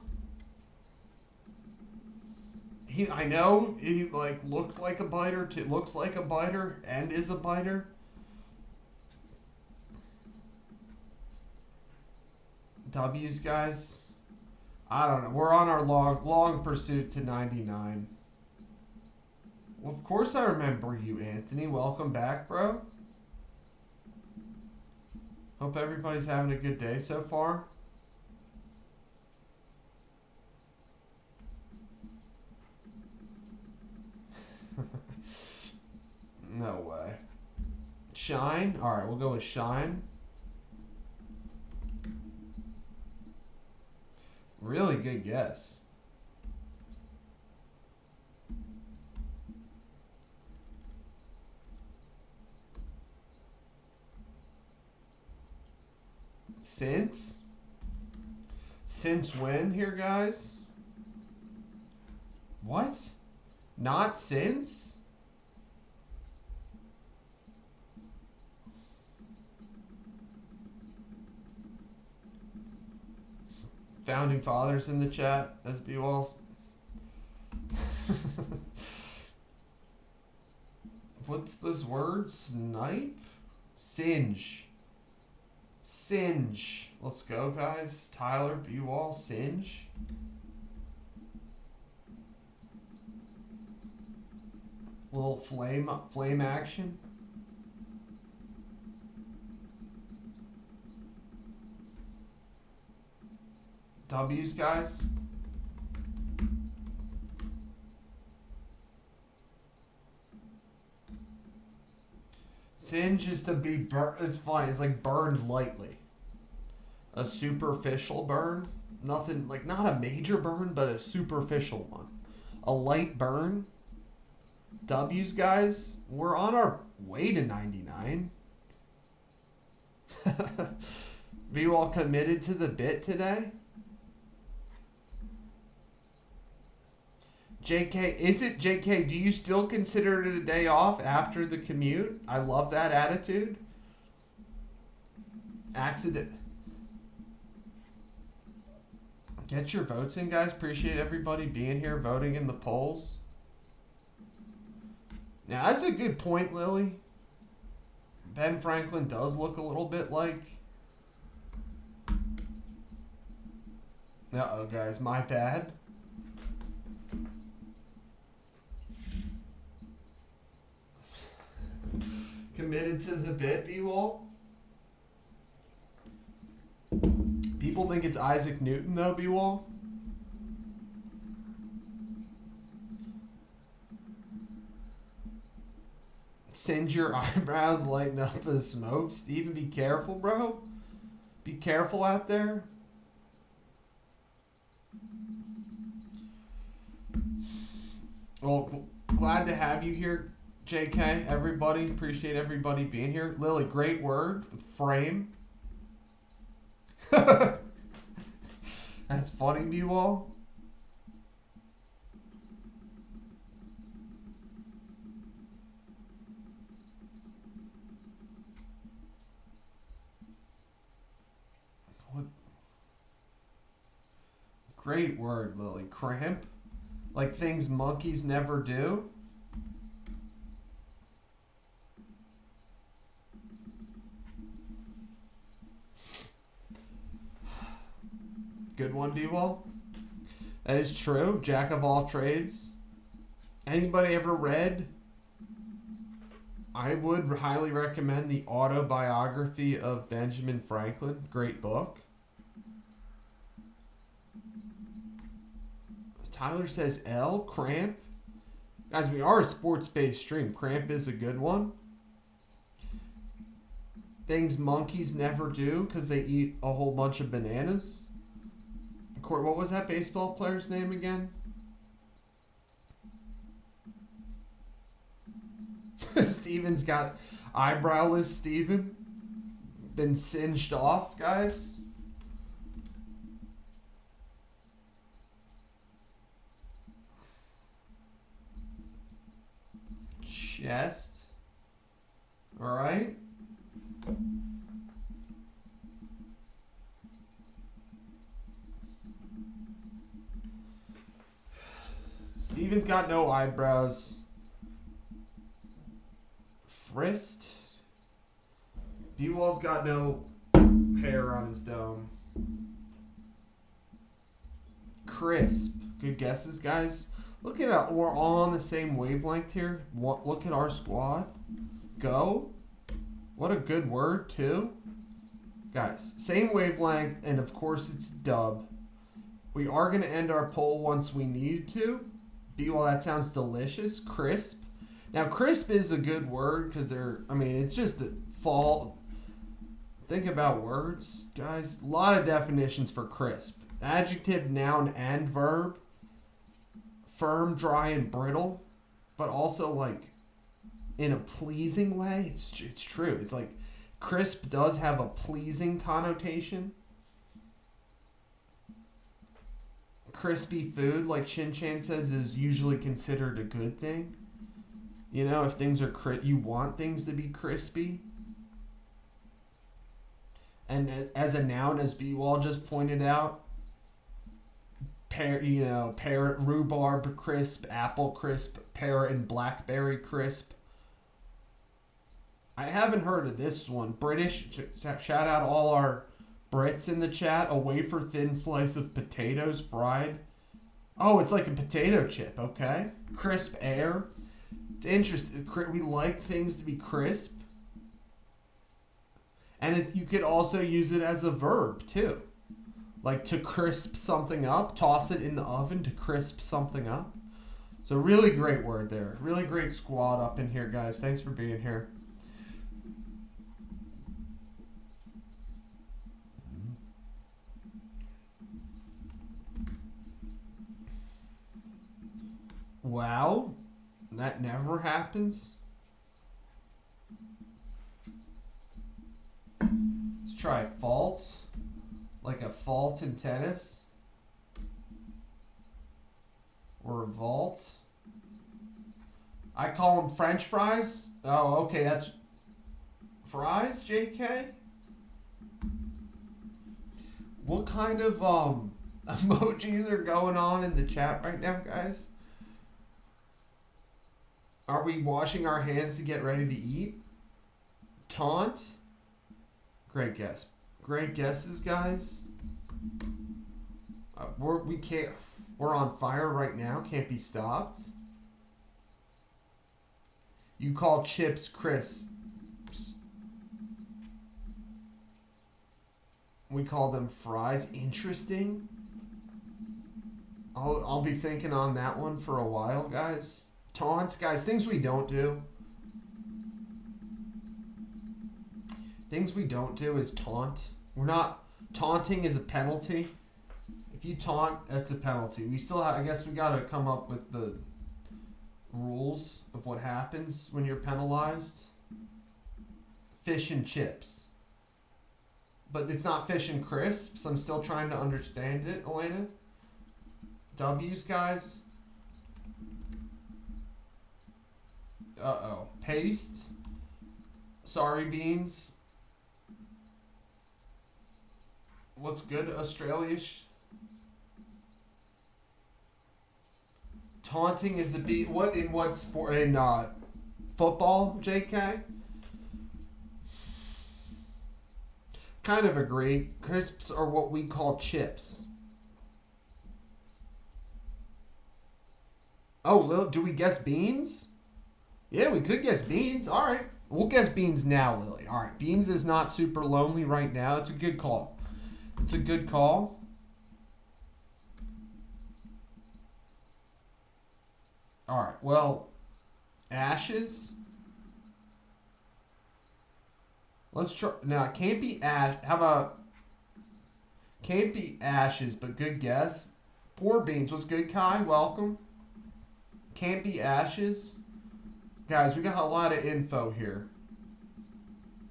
I know he looked like a biter. Looks like a biter and is a biter. W's, guys. I don't know. We're on our long pursuit to 99. Well, of course I remember you, Anthony. Welcome back, bro. Hope everybody's having a good day so far. No way. Shine? Alright, we'll go with Shine. Really good guess. Since? Since when here, guys? What? Not since? Founding fathers in the chat, SB Walls. What's this word? Snipe? Singe. Singe. Let's go, guys. Tyler, B-Wall, Singe. Little flame action. W's, guys. Singe is to be burnt. It's funny. It's like burned lightly. A superficial burn. Nothing, like not a major burn, but a superficial one. A light burn. W's, guys. We're on our way to 99. Be all committed to the bit today. JK, is it JK? Do you still consider it a day off after the commute? I love that attitude. Accident. Get your votes in, guys. Appreciate everybody being here, voting in the polls. Now, that's a good point, Lily. Ben Franklin does look a little bit like... Uh-oh, guys. My bad. Committed to the bit, B-Wall. People think it's Isaac Newton, though, B-Wall. Send your eyebrows lighten up as smoke. Steven, be careful, bro. Be careful out there. Well, glad to have you here, JK, everybody. Appreciate everybody being here. Lily, great word. Frame. That's funny, B-Wall. What? Great word, Lily. Cramp? Like things monkeys never do? Good one, D-Wall. That is true. Jack of all trades. Anybody ever read? I would highly recommend the autobiography of Benjamin Franklin. Great book. Tyler says L. Cramp. Guys, we are a sports-based stream. Cramp is a good one. Things monkeys never do because they eat a whole bunch of bananas. What was that baseball player's name again? Steven's got eyebrowless Steven. Been singed off, guys. Chest. All right. Steven's got no eyebrows. Frist. B-Wall's got no hair on his dome. Crisp. Good guesses, guys. Look at it. We're all on the same wavelength here. Look at our squad. Go. What a good word, too. Guys, same wavelength, and of course it's dub. We are going to end our poll once we need to. Well, that sounds delicious. Crisp. Now, crisp is a good word because it's just a fall. Think about words, guys. A lot of definitions for crisp. Adjective, noun, and verb. Firm, dry, and brittle. But also, like, in a pleasing way. It's true. It's like crisp does have a pleasing connotation. Crispy food, like Shin Chan says, is usually considered a good thing. You know, if things are you want things to be crispy. And as a noun, as B-Wall just pointed out, parrot, rhubarb crisp, apple crisp, parrot and blackberry crisp. I haven't heard of this one. British, shout out all our Brits in the chat. A wafer thin slice of potatoes fried. Oh, it's like a potato chip, okay. Crisp air. It's interesting. We like things to be crisp. And you could also use it as a verb, too. Like to crisp something up. Toss it in the oven to crisp something up. So really great word there. Really great squad up in here, guys. Thanks for being here. Wow. That never happens. Let's try faults. Like a fault in tennis. Or a vault. I call them French fries. Oh, okay, that's fries, JK? What kind of emojis are going on in the chat right now, guys? Are we washing our hands to get ready to eat? Taunt? Great guess. Great guesses, guys. We're on fire right now. Can't be stopped. You call chips crisps. We call them fries. Interesting. I'll be thinking on that one for a while, guys. Taunts, guys, things we don't do. Things we don't do is taunt. Taunting is a penalty. If you taunt, that's a penalty. We still have, I guess we gotta come up with the rules of what happens when you're penalized. Fish and chips. But it's not fish and crisps. I'm still trying to understand it, Elena. W's, guys. Uh-oh. Paste. Sorry, beans. What's good, Australia-ish? Taunting is a beat. What in what sport? In football, JK? Kind of agree. Crisps are what we call chips. Oh, do we guess beans? Yeah, we could guess beans. All right. We'll guess beans now, Lily. All right. Beans is not super lonely right now. It's a good call. It's a good call. All right. Well, ashes. Let's try. Now, it can't be ash. How about... Can't be ashes, but good guess. Poor beans. What's good, Kai? Welcome. Can't be ashes. Guys, we got a lot of info here.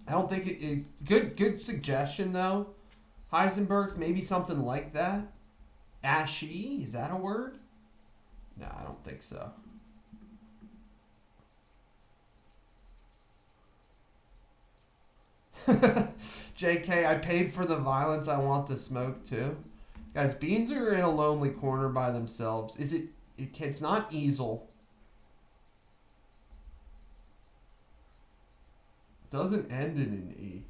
I don't think it good suggestion though. Heisenberg's maybe something like that. Ashy, is that a word? No, I don't think so. JK, I paid for the violence, I want the smoke too. Guys, beans are in a lonely corner by themselves. It's not easel. Doesn't end in an E.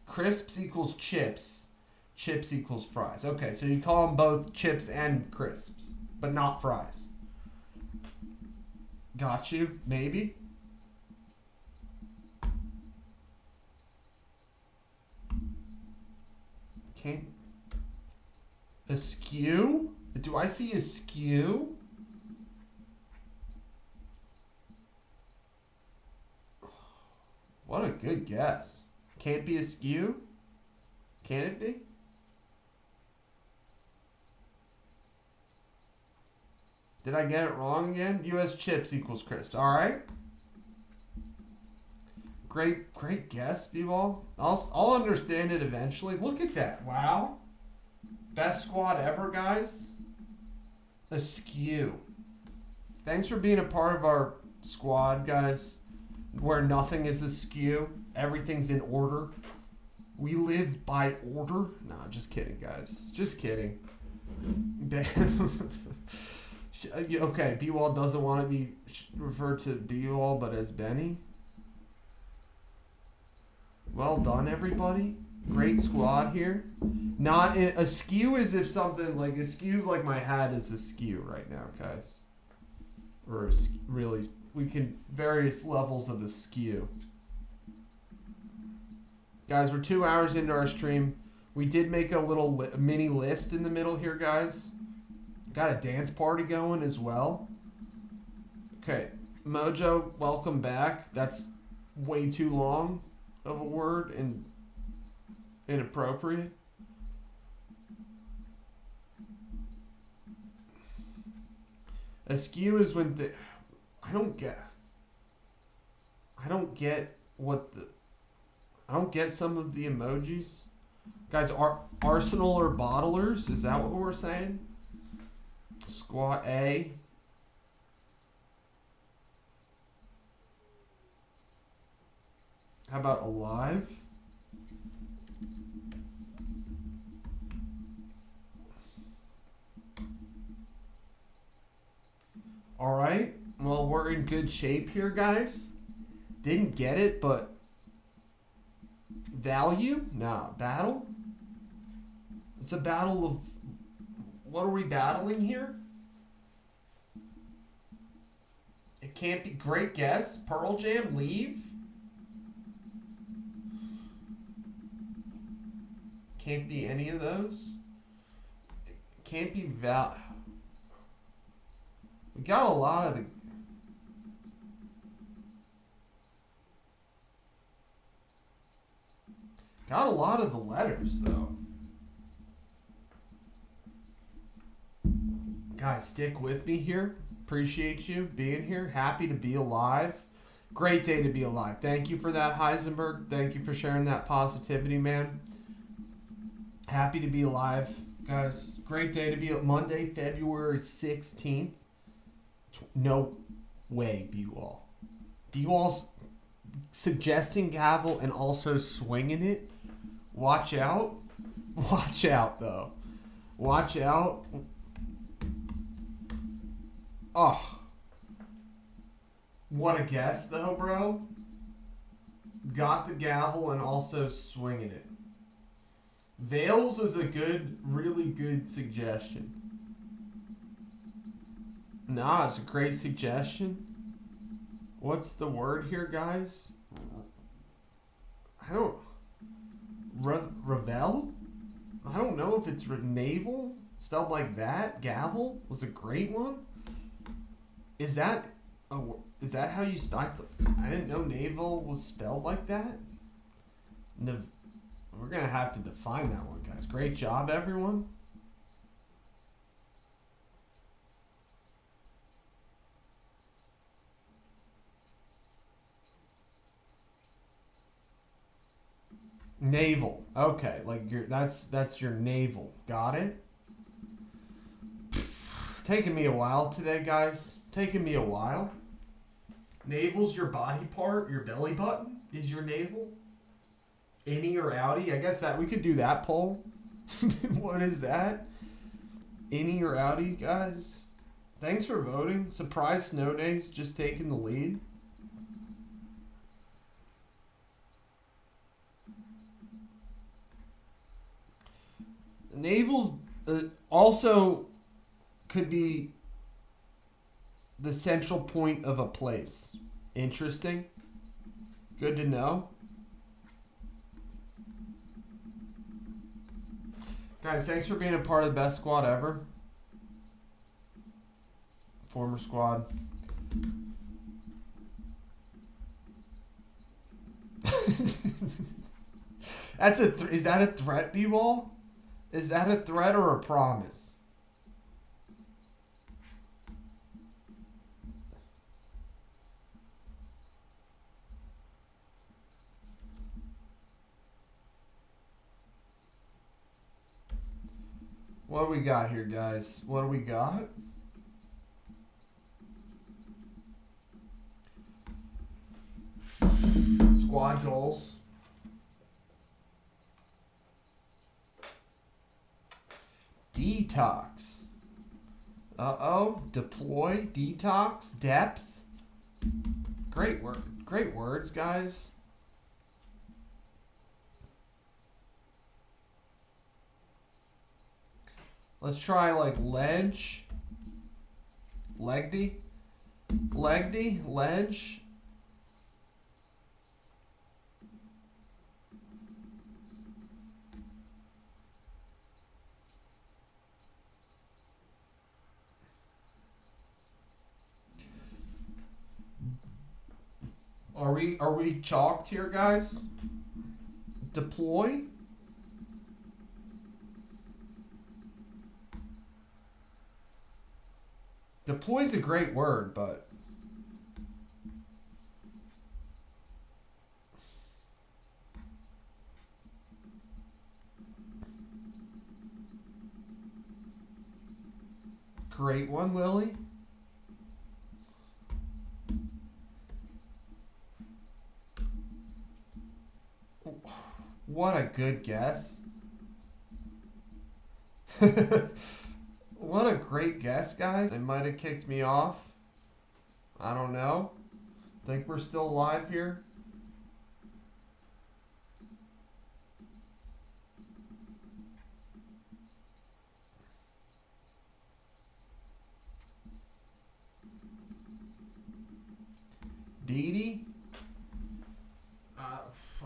Crisps equals chips. Chips equals fries. Okay, so you call them both chips and crisps, but not fries. Got you. Maybe. Can't. Askew? Do I see askew? What a good guess. Can't be askew? Can it be? Did I get it wrong again? US chips equals crisp. All right. Great guess, B-Ball. I'll understand it eventually. Look at that. Wow. Best squad ever, guys. Askew. Thanks for being a part of our squad, guys. Where nothing is askew. Everything's in order. We live by order. Nah, just kidding, guys. Just kidding. Okay, B-Wall doesn't want to be referred to B-Wall, but as Benny. Well done, everybody. Great squad here. Not in, askew is if something like askew, like my hat is askew right now, guys. Or really, we can various levels of askew. Guys, we're 2 hours into our stream. We did make a little mini list in the middle here, guys. Got a dance party going as well. Okay, Mojo, welcome back. That's way too long of a word and inappropriate. Askew is when I don't get some of the emojis. Guys, Arsenal or bottlers? Is that what we're saying? Squat A. How about alive? All right. Well, we're in good shape here, guys. Didn't get it, but value? Nah. Battle? It's a battle of... What are we battling here? It can't be... Great guess. Pearl Jam, leave? Can't be any of those. It can't be We got a lot of the... Got a lot of the letters, though. Guys, stick with me here. Appreciate you being here. Happy to be alive. Great day to be alive. Thank you for that, Heisenberg. Thank you for sharing that positivity, man. Happy to be alive, guys. Great day to be Monday, February 16th. No way, B-Wall. B-Wall's suggesting gavel and also swinging it. Watch out. Watch out, though. Watch out. Oh. What a guess, though, bro. Got the gavel and also swinging it. Veils is a good, really good suggestion. Nah, it's a great suggestion. What's the word here, guys? I don't... Revel? I don't know if it's navel, spelled like that. Gavel was a great one. Is that how you spell? I didn't know navel was spelled like that. We're going to have to define that one, guys. Great job, everyone. Navel. Okay, like that's your navel. Got it? It's taking me a while today, guys. Taking me a while. Navel's your body part. Your belly button is your navel. Innie or outie? I guess that we could do that poll. What is that? Innie or outie, guys? Thanks for voting. Surprise Snow Days just taking the lead. Navel's also could be the central point of a place. Interesting. Good to know. Guys, thanks for being a part of the best squad ever. Former squad. That's is that a threat, B-Wall? Is that a threat or a promise? What do we got here, guys? What do we got? Squad goals. Detox. Uh-oh. Deploy. Detox. Depth. Great word. Great words, guys. Let's try like ledge. Legdy. Legdy. Ledge. Are we chalked here, guys? Deploy? Deploy's a great word, but great one, Lily. What a good guess. What a great guess, guys. It might have kicked me off. I don't know. Think we're still live here? Dee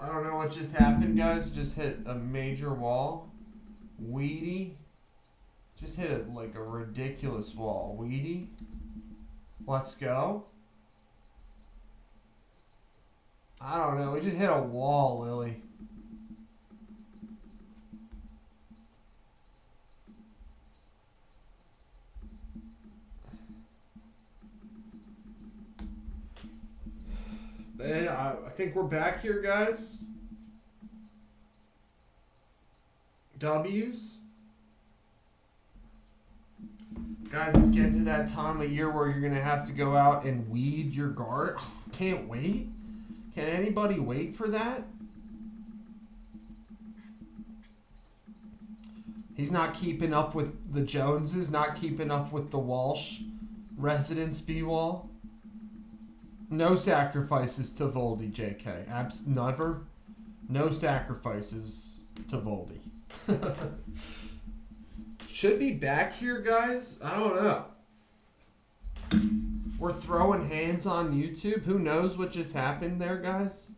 I don't know what just happened, guys. Just hit a major wall. Weedy. Just hit it like a ridiculous wall. Weedy. Let's go. I don't know. We just hit a wall, Lily. And I think we're back here, guys. W's. Guys, it's getting to that time of year where you're going to have to go out and weed your guard. Oh, can't wait. Can anybody wait for that? He's not keeping up with the Joneses, not keeping up with the Walsh residents, B-Wall. No sacrifices to Voldy, JK. Never. No sacrifices to Voldy. Should be back here, guys. I don't know. We're throwing hands on YouTube. Who knows what just happened there, guys?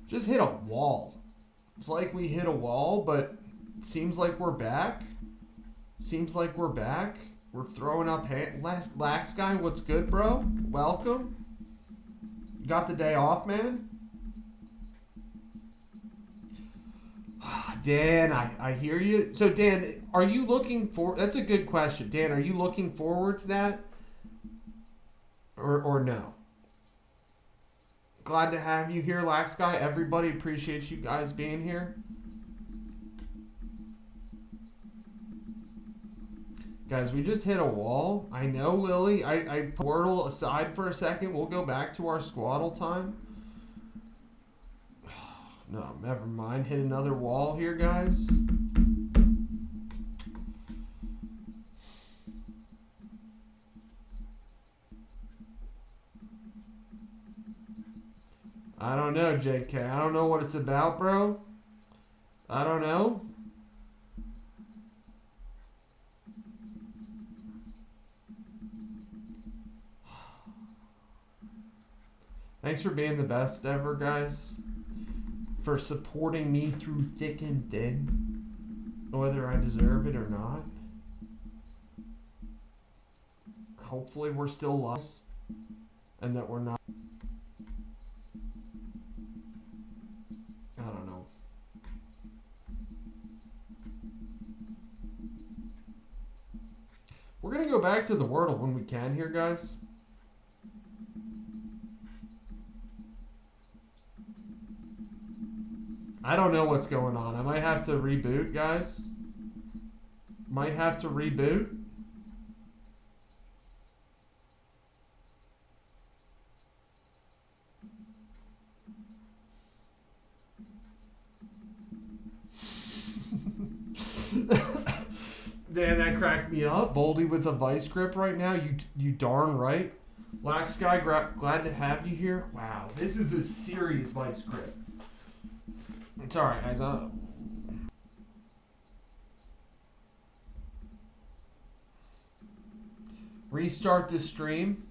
Just hit a wall. It's like we hit a wall, but it seems like we're back. Seems like we're back. We're throwing up hands. Lax guy, what's good, bro? Welcome. Got the day off, man? Dan, I hear you. So, Dan, are you looking for... That's a good question. Dan, are you looking forward to that? Or no? Glad to have you here, Lax Guy. Everybody appreciates you guys being here. Guys, we just hit a wall. I know, Lily. I put Wordle aside for a second. We'll go back to our squaddle time. No, never mind. Hit another wall here, guys. I don't know, JK. I don't know what it's about, bro. I don't know. Thanks for being the best ever, guys. For supporting me through thick and thin, whether I deserve it or not. Hopefully we're still lost and that we're not. I don't know. We're going to go back to the Wordle when we can here, guys. I don't know what's going on. I might have to reboot, guys. Might have to reboot. Dan, that cracked me up. Voldy with a vice grip right now. You darn right. Black Sky, glad to have you here. Wow, this is a serious vice grip. It's alright, guys. Restart the stream.